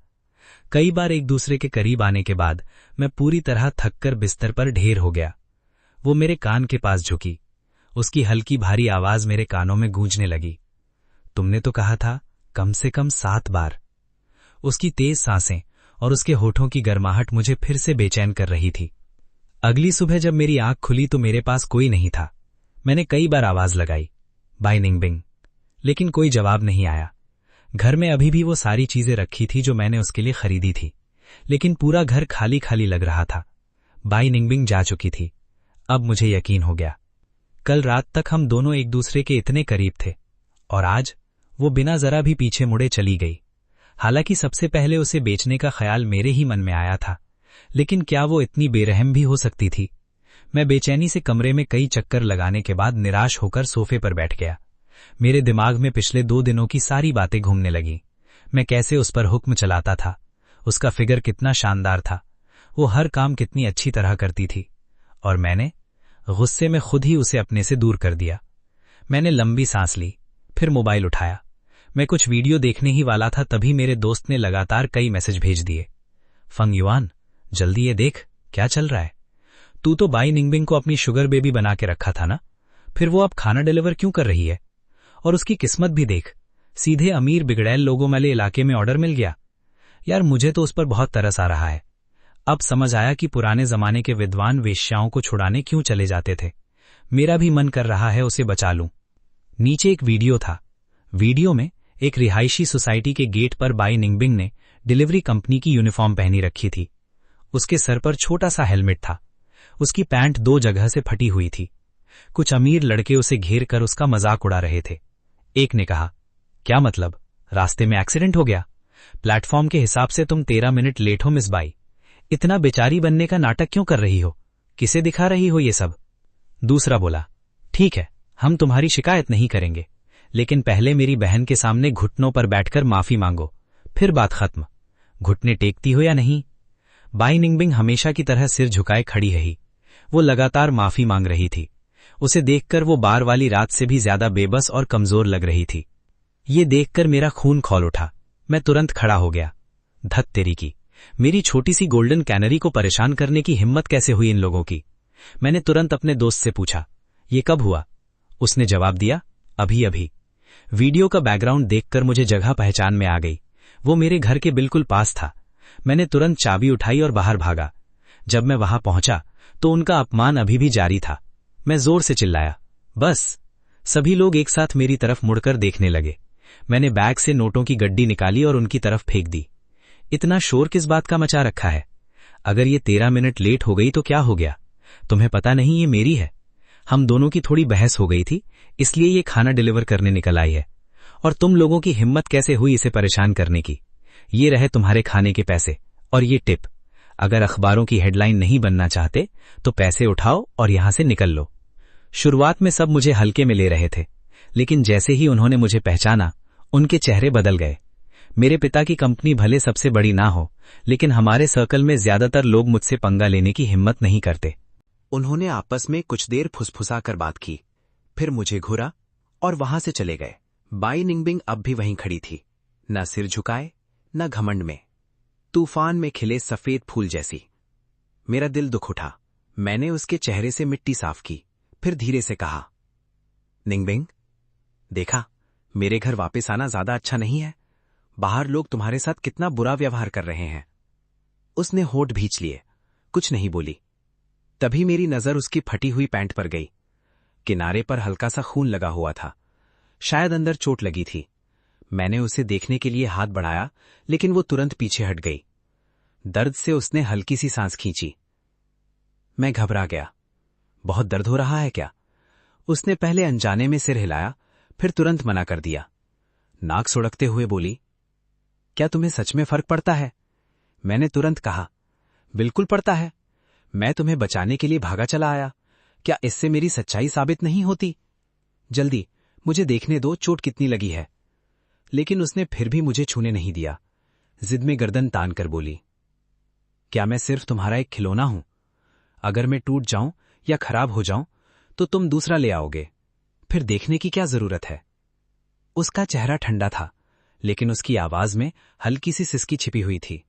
कई बार एक दूसरे के करीब आने के बाद मैं पूरी तरह थककर बिस्तर पर ढेर हो गया। वो मेरे कान के पास झुकी। उसकी हल्की भारी आवाज मेरे कानों में गूंजने लगी। तुमने तो कहा था कम से कम 7 बार। उसकी तेज सांसें और उसके होठों की गर्माहट मुझे फिर से बेचैन कर रही थी। अगली सुबह जब मेरी आंख खुली तो मेरे पास कोई नहीं था। मैंने कई बार आवाज लगाई, बाय निंगबिंग, लेकिन कोई जवाब नहीं आया। घर में अभी भी वो सारी चीजें रखी थी जो मैंने उसके लिए खरीदी थी, लेकिन पूरा घर खाली खाली लग रहा था। बाय निंगबिंग जा चुकी थी। अब मुझे यकीन हो गया। कल रात तक हम दोनों एक दूसरे के इतने करीब थे, और आज वो बिना जरा भी पीछे मुड़े चली गई। हालांकि सबसे पहले उसे बेचने का ख्याल मेरे ही मन में आया था, लेकिन क्या वो इतनी बेरहम भी हो सकती थी? मैं बेचैनी से कमरे में कई चक्कर लगाने के बाद निराश होकर सोफे पर बैठ गया। मेरे दिमाग में पिछले 2 दिनों की सारी बातें घूमने लगीं। मैं कैसे उस पर हुक्म चलाता था, उसका फिगर कितना शानदार था, वो हर काम कितनी अच्छी तरह करती थी, और मैंने गुस्से में खुद ही उसे अपने से दूर कर दिया। मैंने लंबी सांस ली, फिर मोबाइल उठाया। मैं कुछ वीडियो देखने ही वाला था, तभी मेरे दोस्त ने लगातार कई मैसेज भेज दिए। फंग युआन, जल्दी ये देख, क्या चल रहा है? तू तो बाई निंगबिंग को अपनी शुगर बेबी बना के रखा था ना, फिर वो अब खाना डिलीवर क्यों कर रही है? और उसकी किस्मत भी देख, सीधे अमीर बिगड़ैल लोगों वाले इलाके में ऑर्डर मिल गया। यार मुझे तो उस पर बहुत तरस आ रहा है। अब समझ आया कि पुराने जमाने के विद्वान वेश्याओं को छुड़ाने क्यों चले जाते थे। मेरा भी मन कर रहा है उसे बचा लूं। नीचे एक वीडियो था। वीडियो में एक रिहायशी सोसाइटी के गेट पर बाई निंगबिंग ने डिलीवरी कंपनी की यूनिफॉर्म पहनी रखी थी। उसके सर पर छोटा सा हेलमेट था। उसकी पैंट 2 जगह से फटी हुई थी। कुछ अमीर लड़के उसे घेर कर उसका मजाक उड़ा रहे थे। एक ने कहा, क्या मतलब, रास्ते में एक्सीडेंट हो गया? प्लेटफॉर्म के हिसाब से तुम 13 मिनट लेट हो मिस बाई। इतना बेचारी बनने का नाटक क्यों कर रही हो? किसे दिखा रही हो ये सब? दूसरा बोला, ठीक है, हम तुम्हारी शिकायत नहीं करेंगे, लेकिन पहले मेरी बहन के सामने घुटनों पर बैठकर माफी मांगो, फिर बात खत्म। घुटने टेकती हो या नहीं? बाई निंगबिंग हमेशा की तरह सिर झुकाए खड़ी रही। वो लगातार माफी मांग रही थी। उसे देखकर वो बार वाली रात से भी ज्यादा बेबस और कमजोर लग रही थी। ये देखकर मेरा खून खौल उठा। मैं तुरंत खड़ा हो गया। धत तेरी की, मेरी छोटी सी गोल्डन कैनरी को परेशान करने की हिम्मत कैसे हुई इन लोगों की? मैंने तुरंत अपने दोस्त से पूछा, ये कब हुआ? उसने जवाब दिया, अभी अभी। वीडियो का बैकग्राउंड देखकर मुझे जगह पहचान में आ गई। वो मेरे घर के बिल्कुल पास था। मैंने तुरंत चाबी उठाई और बाहर भागा। जब मैं वहां पहुंचा तो उनका अपमान अभी भी जारी था। मैं जोर से चिल्लाया, बस। सभी लोग एक साथ मेरी तरफ मुड़कर देखने लगे। मैंने बैग से नोटों की गड्डी निकाली और उनकी तरफ फेंक दी। इतना शोर किस बात का मचा रखा है? अगर ये 13 मिनट लेट हो गई तो क्या हो गया? तुम्हें पता नहीं ये मेरी है? हम दोनों की थोड़ी बहस हो गई थी, इसलिए ये खाना डिलीवर करने निकल आई है। और तुम लोगों की हिम्मत कैसे हुई इसे परेशान करने की? ये रहे तुम्हारे खाने के पैसे और ये टिप। अगर अखबारों की हेडलाइन नहीं बनना चाहते तो पैसे उठाओ और यहां से निकल लो। शुरुआत में सब मुझे हल्के में ले रहे थे, लेकिन जैसे ही उन्होंने मुझे पहचाना, उनके चेहरे बदल गए। मेरे पिता की कंपनी भले सबसे बड़ी ना हो, लेकिन हमारे सर्कल में ज्यादातर लोग मुझसे पंगा लेने की हिम्मत नहीं करते। उन्होंने आपस में कुछ देर फुसफुसा कर बात की, फिर मुझे घूरा और वहां से चले गए। बाई निंगबिंग अब भी वहीं खड़ी थी, न सिर झुकाए न घमंड में, तूफान में खिले सफेद फूल जैसी। मेरा दिल दुख उठा। मैंने उसके चेहरे से मिट्टी साफ की, फिर धीरे से कहा, निंगबिंग, देखा, मेरे घर वापस आना ज्यादा अच्छा नहीं है। बाहर लोग तुम्हारे साथ कितना बुरा व्यवहार कर रहे हैं। उसने होठ भींच लिए, कुछ नहीं बोली। तभी मेरी नजर उसकी फटी हुई पैंट पर गई। किनारे पर हल्का सा खून लगा हुआ था, शायद अंदर चोट लगी थी। मैंने उसे देखने के लिए हाथ बढ़ाया, लेकिन वो तुरंत पीछे हट गई। दर्द से उसने हल्की सी सांस खींची। मैं घबरा गया। बहुत दर्द हो रहा है क्या? उसने पहले अनजाने में सिर हिलाया, फिर तुरंत मना कर दिया। नाक सुड़कते हुए बोली, क्या तुम्हें सच में फर्क पड़ता है? मैंने तुरंत कहा, बिल्कुल पड़ता है। मैं तुम्हें बचाने के लिए भागा चला आया। क्या इससे मेरी सच्चाई साबित नहीं होती? जल्दी मुझे देखने दो चोट कितनी लगी है। लेकिन उसने फिर भी मुझे छूने नहीं दिया। जिद में गर्दन तान कर बोली, क्या मैं सिर्फ तुम्हारा एक खिलौना हूं? अगर मैं टूट जाऊं या खराब हो जाऊं तो तुम दूसरा ले आओगे। फिर देखने की क्या जरूरत है? उसका चेहरा ठंडा था, लेकिन उसकी आवाज में हल्की सी सिसकी छिपी हुई थी,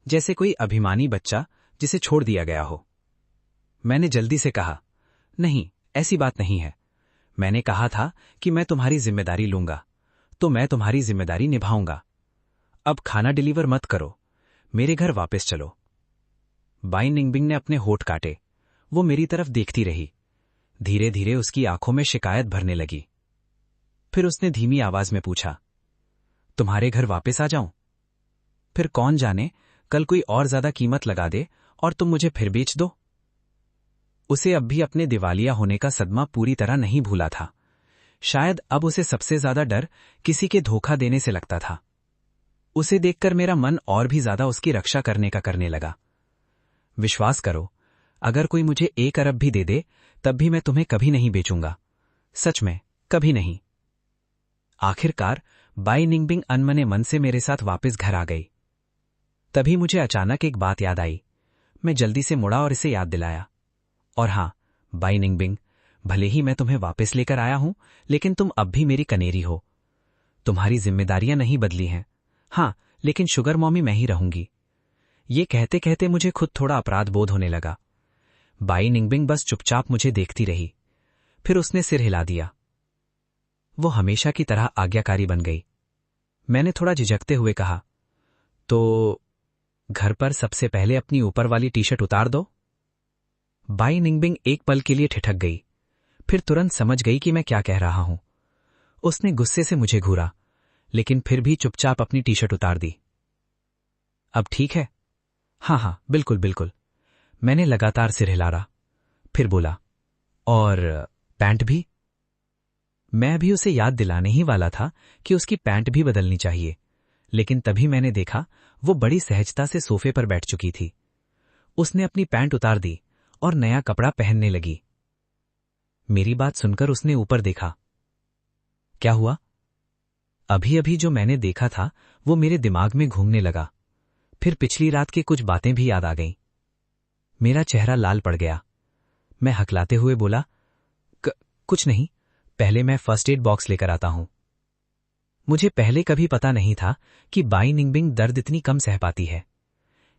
जैसे कोई अभिमानी बच्चा जिसे छोड़ दिया गया हो। मैंने जल्दी से कहा, नहीं, ऐसी बात नहीं है। मैंने कहा था कि मैं तुम्हारी जिम्मेदारी लूंगा, तो मैं तुम्हारी जिम्मेदारी निभाऊंगा। अब खाना डिलीवर मत करो, मेरे घर वापस चलो। बाई निंगबिंग ने अपने होठ काटे। वो मेरी तरफ देखती रही। धीरे धीरे उसकी आंखों में शिकायत भरने लगी। फिर उसने धीमी आवाज में पूछा, तुम्हारे घर वापस आ जाऊं? फिर कौन जाने कल कोई और ज्यादा कीमत लगा दे और तुम मुझे फिर बेच दो। उसे अब भी अपने दिवालिया होने का सदमा पूरी तरह नहीं भूला था। शायद अब उसे सबसे ज्यादा डर किसी के धोखा देने से लगता था। उसे देखकर मेरा मन और भी ज्यादा उसकी रक्षा करने का करने लगा। विश्वास करो, अगर कोई मुझे 1 अरब भी दे दे तब भी मैं तुम्हें कभी नहीं बेचूंगा। सच में, कभी नहीं। आखिरकार बाई निंगबिंग अनमने मन से मेरे साथ वापस घर आ गई। तभी मुझे अचानक एक बात याद आई। मैं जल्दी से मुड़ा और इसे याद दिलाया, और हां, बाई निंगबिंग, भले ही मैं तुम्हें वापस लेकर आया हूं, लेकिन तुम अब भी मेरी कनेरी हो। तुम्हारी जिम्मेदारियां नहीं बदली हैं। हां, लेकिन शुगर मॉमी मैं ही रहूंगी। ये कहते कहते मुझे खुद थोड़ा अपराध बोध होने लगा। बाई निंगबिंग बस चुपचाप मुझे देखती रही। फिर उसने सिर हिला दिया। वो हमेशा की तरह आज्ञाकारी बन गई। मैंने थोड़ा झिझकते हुए कहा, तो घर पर सबसे पहले अपनी ऊपर वाली टी शर्ट उतार दो। बाई निंगबिंग एक पल के लिए ठिठक गई, फिर तुरंत समझ गई कि मैं क्या कह रहा हूं। उसने गुस्से से मुझे घूरा, लेकिन फिर भी चुपचाप अपनी टी शर्ट उतार दी। अब ठीक है? हां हां, बिल्कुल बिल्कुल। मैंने लगातार सिर हिलारा, फिर बोला, और पैंट भी? मैं भी उसे याद दिलाने ही वाला था कि उसकी पैंट भी बदलनी चाहिए, लेकिन तभी मैंने देखा वो बड़ी सहजता से सोफे पर बैठ चुकी थी। उसने अपनी पैंट उतार दी और नया कपड़ा पहनने लगी। मेरी बात सुनकर उसने ऊपर देखा। क्या हुआ? अभी अभी जो मैंने देखा था वो मेरे दिमाग में घूमने लगा। फिर पिछली रात की कुछ बातें भी याद आ गईं। मेरा चेहरा लाल पड़ गया। मैं हकलाते हुए बोला, कुछ नहीं, पहले मैं फर्स्ट एड बॉक्स लेकर आता हूं। मुझे पहले कभी पता नहीं था कि बाई निंगबिंग दर्द इतनी कम सह पाती है।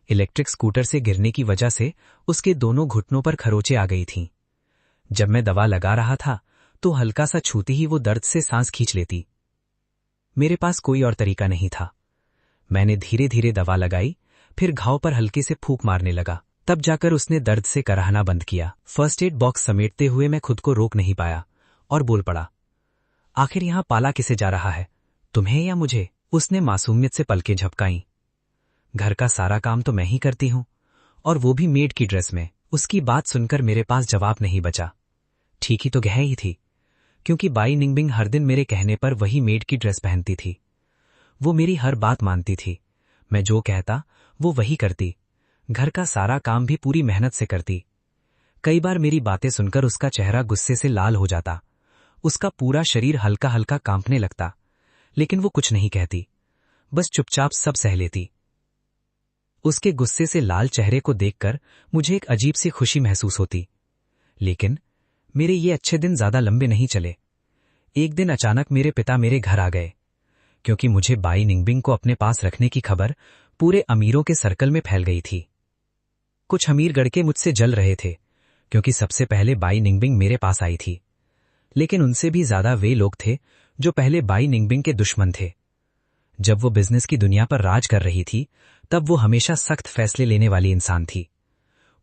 इलेक्ट्रिक स्कूटर से गिरने की वजह से उसके दोनों घुटनों पर खरोंचें आ गई थीं। जब मैं दवा लगा रहा था तो हल्का सा छूती ही वो दर्द से सांस खींच लेती। मेरे पास कोई और तरीका नहीं था। मैंने धीरे धीरे दवा लगाई, फिर घाव पर हल्के से फूंक मारने लगा। तब जाकर उसने दर्द से कराहना बंद किया। फर्स्ट एड बॉक्स समेटते हुए मैं खुद को रोक नहीं पाया और बोल पड़ा, आखिर यहां पाला किसे जा रहा है, तुम्हें या मुझे? उसने मासूमियत से पलकें झपकाईं। घर का सारा काम तो मैं ही करती हूं, और वो भी मेड की ड्रेस में। उसकी बात सुनकर मेरे पास जवाब नहीं बचा। ठीक ही तो कह ही थी, क्योंकि बाई निंगबिंग हर दिन मेरे कहने पर वही मेड की ड्रेस पहनती थी। वो मेरी हर बात मानती थी। मैं जो कहता वो वही करती। घर का सारा काम भी पूरी मेहनत से करती। कई बार मेरी बातें सुनकर उसका चेहरा गुस्से से लाल हो जाता। उसका पूरा शरीर हल्का हल्का कांपने लगता, लेकिन वो कुछ नहीं कहती, बस चुपचाप सब सह लेती। उसके गुस्से से लाल चेहरे को देखकर मुझे एक अजीब सी खुशी महसूस होती। लेकिन मेरे ये अच्छे दिन ज्यादा लंबे नहीं चले। एक दिन अचानक मेरे पिता मेरे घर आ गए, क्योंकि मुझे बाई निंगबिंग को अपने पास रखने की खबर पूरे अमीरों के सर्कल में फैल गई थी। कुछ अमीर गड़के मुझसे जल रहे थे, क्योंकि सबसे पहले बाई निंगबिंग मेरे पास आई थी। लेकिन उनसे भी ज्यादा वे लोग थे जो पहले बाई निंगबिंग के दुश्मन थे। जब वो बिजनेस की दुनिया पर राज कर रही थी, तब वो हमेशा सख्त फैसले लेने वाली इंसान थी।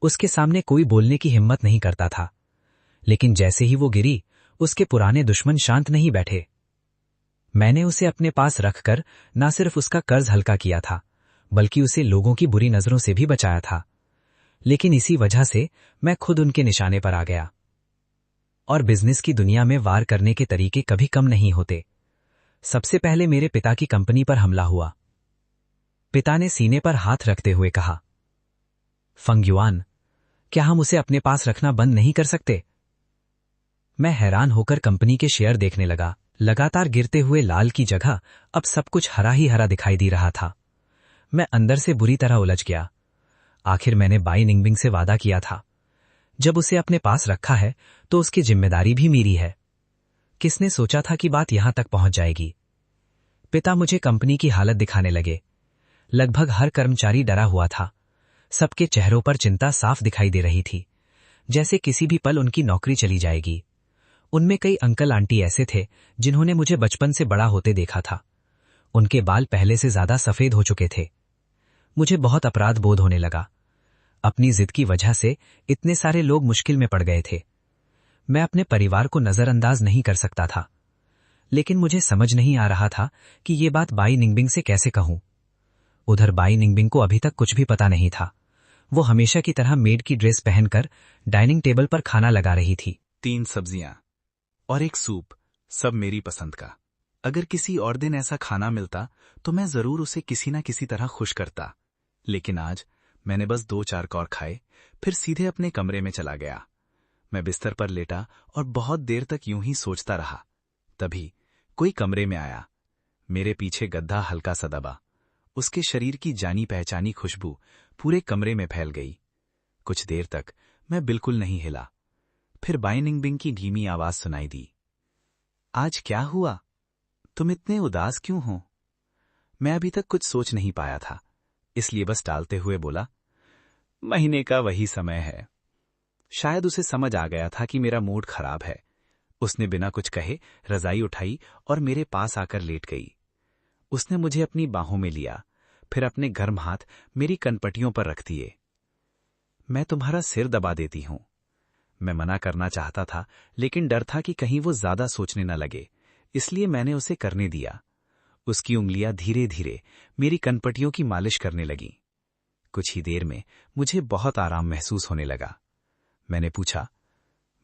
उसके सामने कोई बोलने की हिम्मत नहीं करता था। लेकिन जैसे ही वो गिरी, उसके पुराने दुश्मन शांत नहीं बैठे। मैंने उसे अपने पास रखकर न सिर्फ उसका कर्ज हल्का किया था, बल्कि उसे लोगों की बुरी नजरों से भी बचाया था। लेकिन इसी वजह से मैं खुद उनके निशाने पर आ गया। और बिजनेस की दुनिया में वार करने के तरीके कभी कम नहीं होते। सबसे पहले मेरे पिता की कंपनी पर हमला हुआ। पिता ने सीने पर हाथ रखते हुए कहा, फंग युआन, क्या हम उसे अपने पास रखना बंद नहीं कर सकते? मैं हैरान होकर कंपनी के शेयर देखने लगा। लगातार गिरते हुए लाल की जगह अब सब कुछ हरा ही हरा दिखाई दे रहा था। मैं अंदर से बुरी तरह उलझ गया। आखिर मैंने बाई निंगबिंग से वादा किया था। जब उसे अपने पास रखा है तो उसकी जिम्मेदारी भी मेरी है। किसने सोचा था कि बात यहां तक पहुंच जाएगी। पिता मुझे कंपनी की हालत दिखाने लगे। लगभग हर कर्मचारी डरा हुआ था। सबके चेहरों पर चिंता साफ दिखाई दे रही थी, जैसे किसी भी पल उनकी नौकरी चली जाएगी। उनमें कई अंकल आंटी ऐसे थे जिन्होंने मुझे बचपन से बड़ा होते देखा था। उनके बाल पहले से ज्यादा सफेद हो चुके थे। मुझे बहुत अपराध बोध होने लगा। अपनी जिद की वजह से इतने सारे लोग मुश्किल में पड़ गए थे। मैं अपने परिवार को नजरअंदाज नहीं कर सकता था, लेकिन मुझे समझ नहीं आ रहा था कि ये बात बाई निंगबिंग से कैसे कहूं। उधर बाई निंगबिंग को अभी तक कुछ भी पता नहीं था। वो हमेशा की तरह मेड की ड्रेस पहनकर डाइनिंग टेबल पर खाना लगा रही थी। 3 सब्जियां और एक सूप, सब मेरी पसंद का। अगर किसी और दिन ऐसा खाना मिलता तो मैं जरूर उसे किसी न किसी तरह खुश करता, लेकिन आज मैंने बस 2-4 कौर खाए, फिर सीधे अपने कमरे में चला गया। मैं बिस्तर पर लेटा और बहुत देर तक यूं ही सोचता रहा। तभी कोई कमरे में आया। मेरे पीछे गद्दा हल्का सा दबा। उसके शरीर की जानी पहचानी खुशबू पूरे कमरे में फैल गई। कुछ देर तक मैं बिल्कुल नहीं हिला। फिर बाई निंगबिंग की धीमी आवाज सुनाई दी। आज क्या हुआ? तुम इतने उदास क्यों हो? मैं अभी तक कुछ सोच नहीं पाया था, इसलिए बस टालते हुए बोला, महीने का वही समय है। शायद उसे समझ आ गया था कि मेरा मूड खराब है। उसने बिना कुछ कहे रजाई उठाई और मेरे पास आकर लेट गई। उसने मुझे अपनी बाहों में लिया, फिर अपने गर्म हाथ मेरी कनपटियों पर रख दिए। मैं तुम्हारा सिर दबा देती हूं। मैं मना करना चाहता था, लेकिन डर था कि कहीं वो ज्यादा सोचने न लगे, इसलिए मैंने उसे करने दिया। उसकी उंगलियां धीरे धीरे मेरी कनपटियों की मालिश करने लगीं। कुछ ही देर में मुझे बहुत आराम महसूस होने लगा। मैंने पूछा,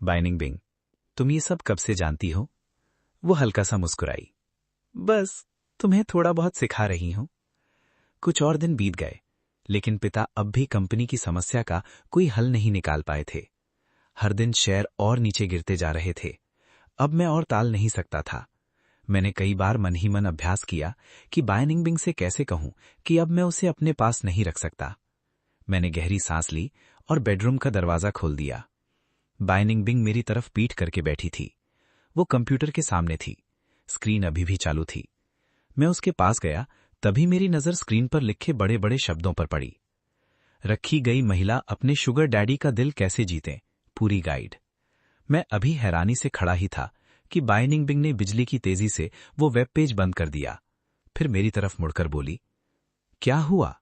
बाई निंगबिंग, तुम ये सब कब से जानती हो? वो हल्का सा मुस्कुराई। बस तुम्हें थोड़ा बहुत सिखा रही हूं। कुछ और दिन बीत गए, लेकिन पिता अब भी कंपनी की समस्या का कोई हल नहीं निकाल पाए थे। हर दिन शेयर और नीचे गिरते जा रहे थे। अब मैं और टाल नहीं सकता था। मैंने कई बार मन ही मन अभ्यास किया कि बाई निंगबिंग से कैसे कहूं कि अब मैं उसे अपने पास नहीं रख सकता। मैंने गहरी सांस ली और बेडरूम का दरवाजा खोल दिया। बाई निंगबिंग मेरी तरफ पीठ करके बैठी थी। वो कंप्यूटर के सामने थी। स्क्रीन अभी भी चालू थी। मैं उसके पास गया, तभी मेरी नजर स्क्रीन पर लिखे बड़े बड़े शब्दों पर पड़ी। रखी गई महिला अपने शुगर डैडी का दिल कैसे जीते, पूरी गाइड। मैं अभी हैरानी से खड़ा ही था कि बाई निंगबिंग ने बिजली की तेजी से वो वेब पेज बंद कर दिया। फिर मेरी तरफ मुड़कर बोली, क्या हुआ?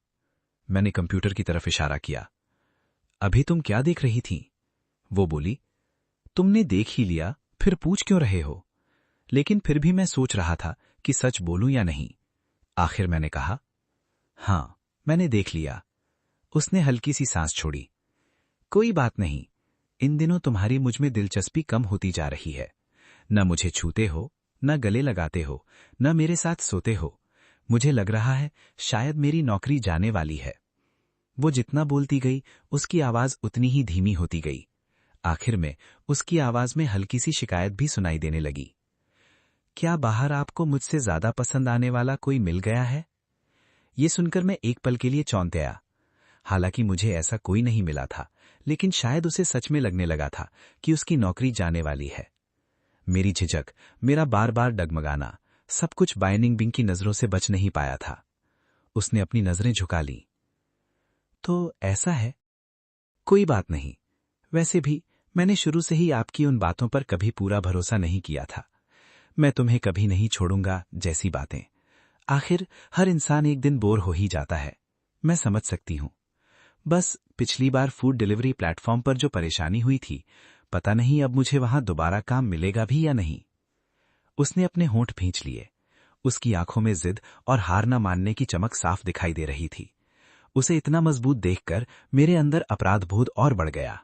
मैंने कंप्यूटर की तरफ इशारा किया। अभी तुम क्या देख रही थी? वो बोली, तुमने देख ही लिया, फिर पूछ क्यों रहे हो? लेकिन फिर भी मैं सोच रहा था कि सच बोलूं या नहीं। आखिर मैंने कहा, हां, मैंने देख लिया। उसने हल्की सी सांस छोड़ी। कोई बात नहीं, इन दिनों तुम्हारी मुझ में दिलचस्पी कम होती जा रही है। न मुझे छूते हो, न गले लगाते हो, न मेरे साथ सोते हो। मुझे लग रहा है शायद मेरी नौकरी जाने वाली है। वो जितना बोलती गई, उसकी आवाज उतनी ही धीमी होती गई। आखिर में उसकी आवाज में हल्की सी शिकायत भी सुनाई देने लगी। क्या बाहर आपको मुझसे ज्यादा पसंद आने वाला कोई मिल गया है? ये सुनकर मैं एक पल के लिए चौंक गया। हालांकि मुझे ऐसा कोई नहीं मिला था, लेकिन शायद उसे सच में लगने लगा था कि उसकी नौकरी जाने वाली है। मेरी झिझक, मेरा बार बार डगमगाना, सब कुछ बाई निंगबिंग की नजरों से बच नहीं पाया था। उसने अपनी नजरें झुका ली। तो ऐसा है? कोई बात नहीं। वैसे भी मैंने शुरू से ही आपकी उन बातों पर कभी पूरा भरोसा नहीं किया था। मैं तुम्हें कभी नहीं छोड़ूंगा जैसी बातें। आखिर हर इंसान एक दिन बोर हो ही जाता है, मैं समझ सकती हूं। बस पिछली बार फूड डिलीवरी प्लेटफॉर्म पर जो परेशानी हुई थी, पता नहीं अब मुझे वहां दोबारा काम मिलेगा भी या नहीं। उसने अपने होंठ भींच लिए। उसकी आंखों में जिद और हार न मानने की चमक साफ दिखाई दे रही थी। उसे इतना मजबूत देखकर मेरे अंदर अपराध बोध और बढ़ गया।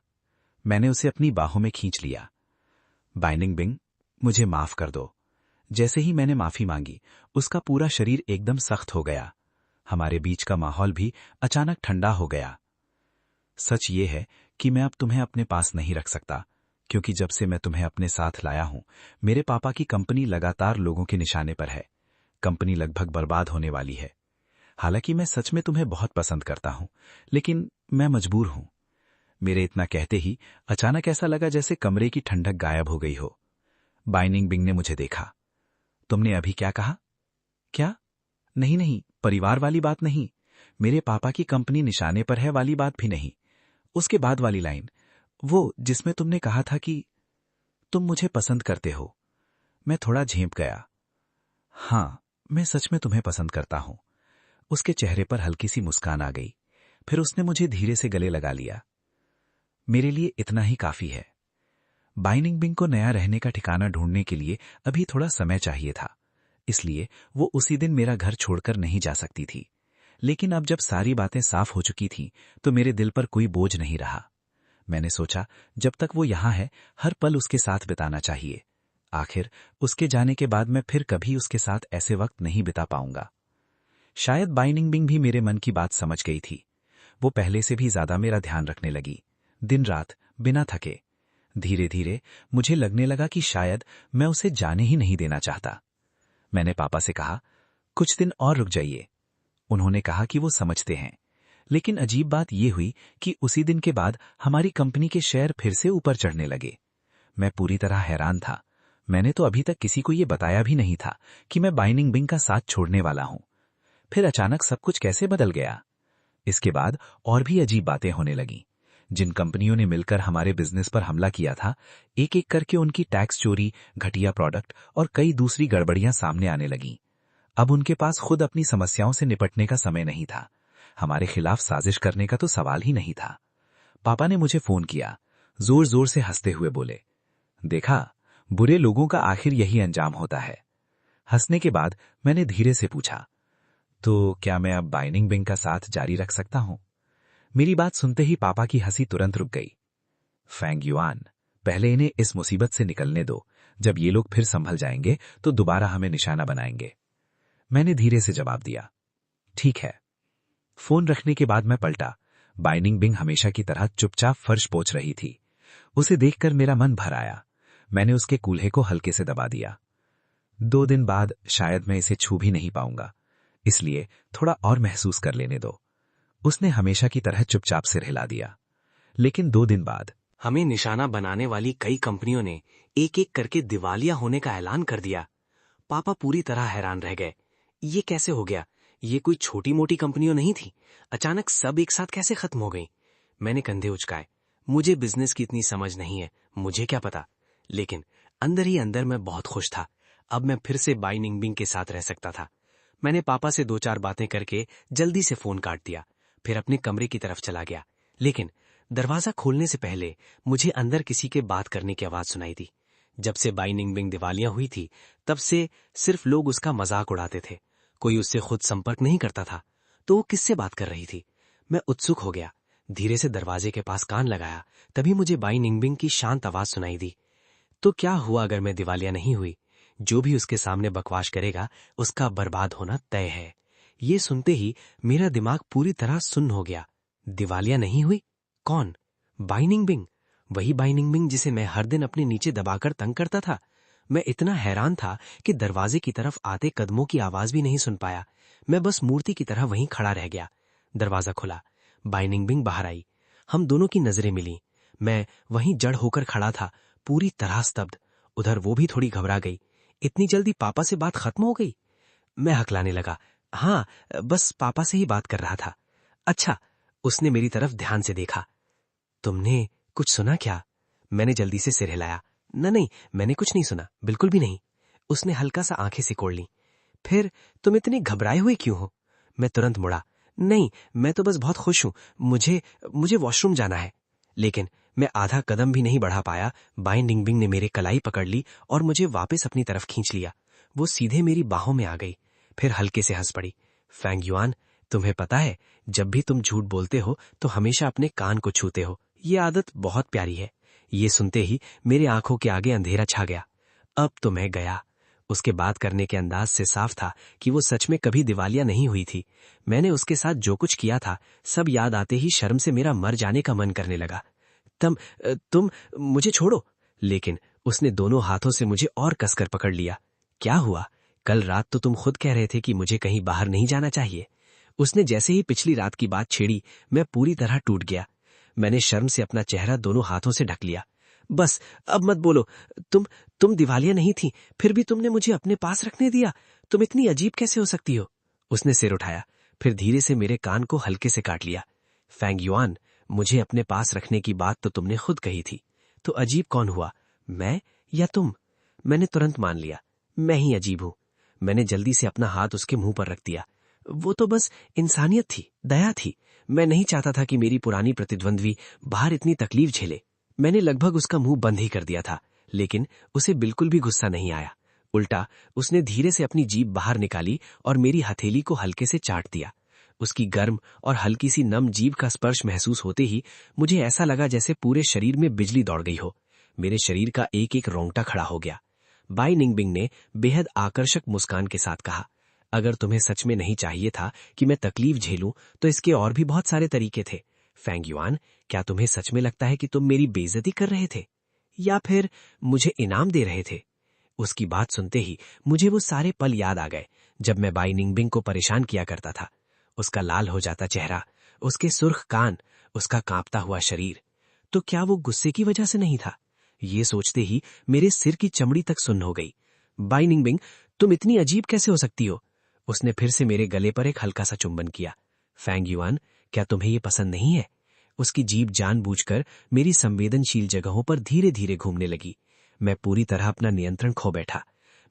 मैंने उसे अपनी बाहों में खींच लिया। बाई निंगबिंग, मुझे माफ कर दो। जैसे ही मैंने माफी मांगी, उसका पूरा शरीर एकदम सख्त हो गया। हमारे बीच का माहौल भी अचानक ठंडा हो गया। सच ये है कि मैं अब तुम्हें अपने पास नहीं रख सकता, क्योंकि जब से मैं तुम्हें अपने साथ लाया हूं, मेरे पापा की कंपनी लगातार लोगों के निशाने पर है। कंपनी लगभग बर्बाद होने वाली है। हालांकि मैं सच में तुम्हें बहुत पसंद करता हूं, लेकिन मैं मजबूर हूं। मेरे इतना कहते ही अचानक ऐसा लगा जैसे कमरे की ठंडक गायब हो गई हो। बाइनिंग बिंग ने मुझे देखा। तुमने अभी क्या कहा? क्या? नहीं नहीं, परिवार वाली बात नहीं, मेरे पापा की कंपनी निशाने पर है वाली बात भी नहीं। उसके बाद वाली लाइन, वो जिसमें तुमने कहा था कि तुम मुझे पसंद करते हो। मैं थोड़ा झेंप गया। हां, मैं सच में तुम्हें पसंद करता हूं। उसके चेहरे पर हल्की सी मुस्कान आ गई। फिर उसने मुझे धीरे से गले लगा लिया। मेरे लिए इतना ही काफी है। बाइनिंग बिंग को नया रहने का ठिकाना ढूंढने के लिए अभी थोड़ा समय चाहिए था, इसलिए वो उसी दिन मेरा घर छोड़कर नहीं जा सकती थी। लेकिन अब जब सारी बातें साफ हो चुकी थीं, तो मेरे दिल पर कोई बोझ नहीं रहा। मैंने सोचा, जब तक वो यहां है, हर पल उसके साथ बिताना चाहिए। आखिर उसके जाने के बाद मैं फिर कभी उसके साथ ऐसे वक्त नहीं बिता पाऊंगा। शायद बाइनिंग बिंग भी मेरे मन की बात समझ गई थी। वो पहले से भी ज्यादा मेरा ध्यान रखने लगी, दिन रात बिना थके। धीरे धीरे मुझे लगने लगा कि शायद मैं उसे जाने ही नहीं देना चाहता। मैंने पापा से कहा, कुछ दिन और रुक जाइए। उन्होंने कहा कि वो समझते हैं। लेकिन अजीब बात यह हुई कि उसी दिन के बाद हमारी कंपनी के शेयर फिर से ऊपर चढ़ने लगे। मैं पूरी तरह हैरान था। मैंने तो अभी तक किसी को यह बताया भी नहीं था कि मैं बाइनिंग बिंग का साथ छोड़ने वाला हूं। फिर अचानक सब कुछ कैसे बदल गया? इसके बाद और भी अजीब बातें होने लगीं। जिन कंपनियों ने मिलकर हमारे बिजनेस पर हमला किया था, एक एक करके उनकी टैक्स चोरी, घटिया प्रोडक्ट और कई दूसरी गड़बड़ियां सामने आने लगीं। अब उनके पास खुद अपनी समस्याओं से निपटने का समय नहीं था। हमारे खिलाफ साजिश करने का तो सवाल ही नहीं था। पापा ने मुझे फोन किया। जोर जोर से हंसते हुए बोले, देखा, बुरे लोगों का आखिर यही अंजाम होता है। हंसने के बाद मैंने धीरे से पूछा, तो क्या मैं अब बाइनिंग बिंग का साथ जारी रख सकता हूं? मेरी बात सुनते ही पापा की हंसी तुरंत रुक गई। फैंग युआन, पहले इन्हें इस मुसीबत से निकलने दो। जब ये लोग फिर संभल जाएंगे तो दोबारा हमें निशाना बनाएंगे। मैंने धीरे से जवाब दिया, ठीक है। फोन रखने के बाद मैं पलटा। बाइनिंग बिंग हमेशा की तरह चुपचाप फर्श पोंछ रही थी। उसे देखकर मेरा मन भर आया। मैंने उसके कूल्हे को हल्के से दबा दिया। 2 दिन बाद शायद मैं इसे छू भी नहीं पाऊंगा, इसलिए थोड़ा और महसूस कर लेने दो। उसने हमेशा की तरह चुपचाप सिर हिला दिया। लेकिन 2 दिन बाद हमें निशाना बनाने वाली कई कंपनियों ने एक एक करके दिवालिया होने का ऐलान कर दिया। पापा पूरी तरह हैरान रह गए। ये कैसे हो गया? ये कोई छोटी मोटी कंपनियों नहीं थी। अचानक सब एक साथ कैसे खत्म हो गई? मैंने कंधे उचकाए। मुझे बिजनेस की इतनी समझ नहीं है, मुझे क्या पता। लेकिन अंदर ही अंदर मैं बहुत खुश था। अब मैं फिर से बाइनिंग बिंग के साथ रह सकता था। मैंने पापा से 2-4 बातें करके जल्दी से फोन काट दिया, फिर अपने कमरे की तरफ चला गया। लेकिन दरवाजा खोलने से पहले मुझे अंदर किसी के बात करने की आवाज सुनाई दी। जब से बाइनिंग बिंग दिवालिया हुई थी, तब से सिर्फ लोग उसका मजाक उड़ाते थे। कोई उससे खुद संपर्क नहीं करता था। तो वो किससे बात कर रही थी? मैं उत्सुक हो गया। धीरे से दरवाजे के पास कान लगाया, तभी मुझे बाइनिंग बिंग की शांत आवाज सुनाई दी। तो क्या हुआ अगर मैं दिवालिया नहीं हुई? जो भी उसके सामने बकवास करेगा, उसका बर्बाद होना तय है। ये सुनते ही मेरा दिमाग पूरी तरह सुन्न हो गया। दिवालिया नहीं हुई? कौन? बाइनिंग बिंग। वही बाइनिंग बिंग जिसे मैं हर दिन अपने नीचे दबाकर तंग करता था। मैं इतना हैरान था कि दरवाजे की तरफ आते कदमों की आवाज भी नहीं सुन पाया। मैं बस मूर्ति की तरह वहीं खड़ा रह गया। दरवाजा खुला, बाइनिंग बिंग बाहर आई। हम दोनों की नजरें मिली। मैं वहीं जड़ होकर खड़ा था, पूरी तरह स्तब्ध। उधर वो भी थोड़ी घबरा गई। इतनी जल्दी पापा से बात खत्म हो गई? मैं हकलाने लगा, हाँ, बस पापा से ही बात कर रहा था। अच्छा। उसने मेरी तरफ ध्यान से देखा। तुमने कुछ सुना क्या? मैंने जल्दी से सिर हिलाया। नहीं, मैंने कुछ नहीं सुना, बिल्कुल भी नहीं। उसने हल्का सा आंखें सिकोड़ ली। फिर तुम इतने घबराए हुए क्यों हो? मैं तुरंत मुड़ा। नहीं, मैं तो बस बहुत खुश हूं। मुझे वॉशरूम जाना है। लेकिन मैं आधा कदम भी नहीं बढ़ा पाया। बाइनिंग बिंग ने मेरे कलाई पकड़ ली और मुझे वापस अपनी तरफ खींच लिया। वो सीधे मेरी बाहों में आ गई, फिर हल्के से हंस पड़ी। फैंग युआन, तुम्हें पता है, जब भी तुम झूठ बोलते हो तो हमेशा अपने कान को छूते हो। ये आदत बहुत प्यारी है। ये सुनते ही मेरे आंखों के आगे अंधेरा छा गया। अब तो मैं गया। उसके बात करने के अंदाज से साफ था कि वो सच में कभी दिवालिया नहीं हुई थी। मैंने उसके साथ जो कुछ किया था, सब याद आते ही शर्म से मेरा मर जाने का मन करने लगा। तुम मुझे छोड़ो। लेकिन उसने दोनों हाथों से मुझे और कसकर पकड़ लिया। क्या हुआ? कल रात तो तुम खुद कह रहे थे कि मुझे कहीं बाहर नहीं जाना चाहिए। उसने जैसे ही पिछली रात की बात छेड़ी, मैं पूरी तरह टूट गया। मैंने शर्म से अपना चेहरा दोनों हाथों से ढक लिया। बस, अब मत बोलो। तुम दिवालिया नहीं थी, फिर भी तुमने मुझे अपने पास रखने दिया। तुम इतनी अजीब कैसे हो सकती हो? उसने सिर उठाया, फिर धीरे से मेरे कान को हल्के से काट लिया। फैंग युआन, मुझे अपने पास रखने की बात तो तुमने खुद कही थी, तो अजीब कौन हुआ, मैं या तुम? मैंने तुरंत मान लिया, मैं ही अजीब हूं। मैंने जल्दी से अपना हाथ उसके मुंह पर रख दिया। वो तो बस इंसानियत थी, दया थी। मैं नहीं चाहता था कि मेरी पुरानी प्रतिद्वंद्वी बाहर इतनी तकलीफ झेले। मैंने लगभग उसका मुंह बंद ही कर दिया था, लेकिन उसे बिल्कुल भी गुस्सा नहीं आया। उल्टा उसने धीरे से अपनी जीभ बाहर निकाली और मेरी हथेली को हल्के से चाट दिया। उसकी गर्म और हल्की सी नम जीभ का स्पर्श महसूस होते ही मुझे ऐसा लगा जैसे पूरे शरीर में बिजली दौड़ गई हो। मेरे शरीर का एक एक रोंगटा खड़ा हो गया। बाई निंगबिंग ने बेहद आकर्षक मुस्कान के साथ कहा, अगर तुम्हें सच में नहीं चाहिए था कि मैं तकलीफ झेलूं, तो इसके और भी बहुत सारे तरीके थे। फैंग युआन, क्या तुम्हें सच में लगता है कि तुम मेरी बेइज्जती कर रहे थे, या फिर मुझे इनाम दे रहे थे? उसकी बात सुनते ही मुझे वो सारे पल याद आ गए जब मैं बाई निंगबिंग को परेशान किया करता था। उसका लाल हो जाता चेहरा, उसके सुर्ख कान, उसका कांपता हुआ शरीर। तो क्या वो गुस्से की वजह से नहीं था? ये सोचते ही मेरे सिर की चमड़ी तक सुन्न हो गई। बाई निंगबिंग, तुम इतनी अजीब कैसे हो सकती हो? उसने फिर से मेरे गले पर एक हल्का सा चुंबन किया। फैंग युआन, क्या तुम्हें ये पसंद नहीं है? उसकी जीभ जानबूझकर मेरी संवेदनशील जगहों पर धीरे धीरे घूमने लगी। मैं पूरी तरह अपना नियंत्रण खो बैठा।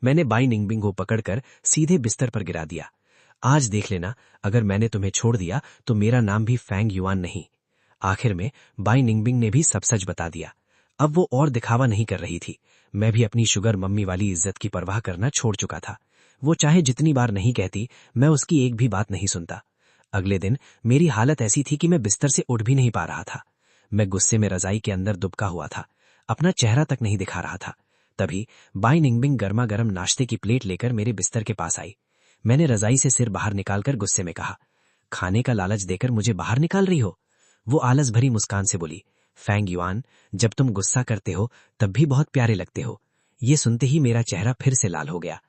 मैंने बाई निंगबिंग को पकड़कर सीधे बिस्तर पर गिरा दिया। आज देख लेना, अगर मैंने तुम्हें छोड़ दिया तो मेरा नाम भी फैंग युआन नहीं। आखिर में बाई निंगबिंग ने भी सब सच बता दिया। अब वो और दिखावा नहीं कर रही थी। मैं भी अपनी शुगर मम्मी वाली इज्जत की परवाह करना छोड़ चुका था। वो चाहे जितनी बार नहीं कहती, मैं उसकी एक भी बात नहीं सुनता। अगले दिन मेरी हालत ऐसी थी कि मैं बिस्तर से उठ भी नहीं पा रहा था। मैं गुस्से में रजाई के अंदर दुबका हुआ था, अपना चेहरा तक नहीं दिखा रहा था। तभी बाई निंगबिंग गर्मा गर्म नाश्ते की प्लेट लेकर मेरे बिस्तर के पास आई। मैंने रजाई से सिर बाहर निकालकर गुस्से में कहा, खाने का लालच देकर मुझे बाहर निकाल रही हो? वो आलस भरी मुस्कान से बोली, फैंग युआन, जब तुम गुस्सा करते हो तब भी बहुत प्यारे लगते हो। ये सुनते ही मेरा चेहरा फिर से लाल हो गया।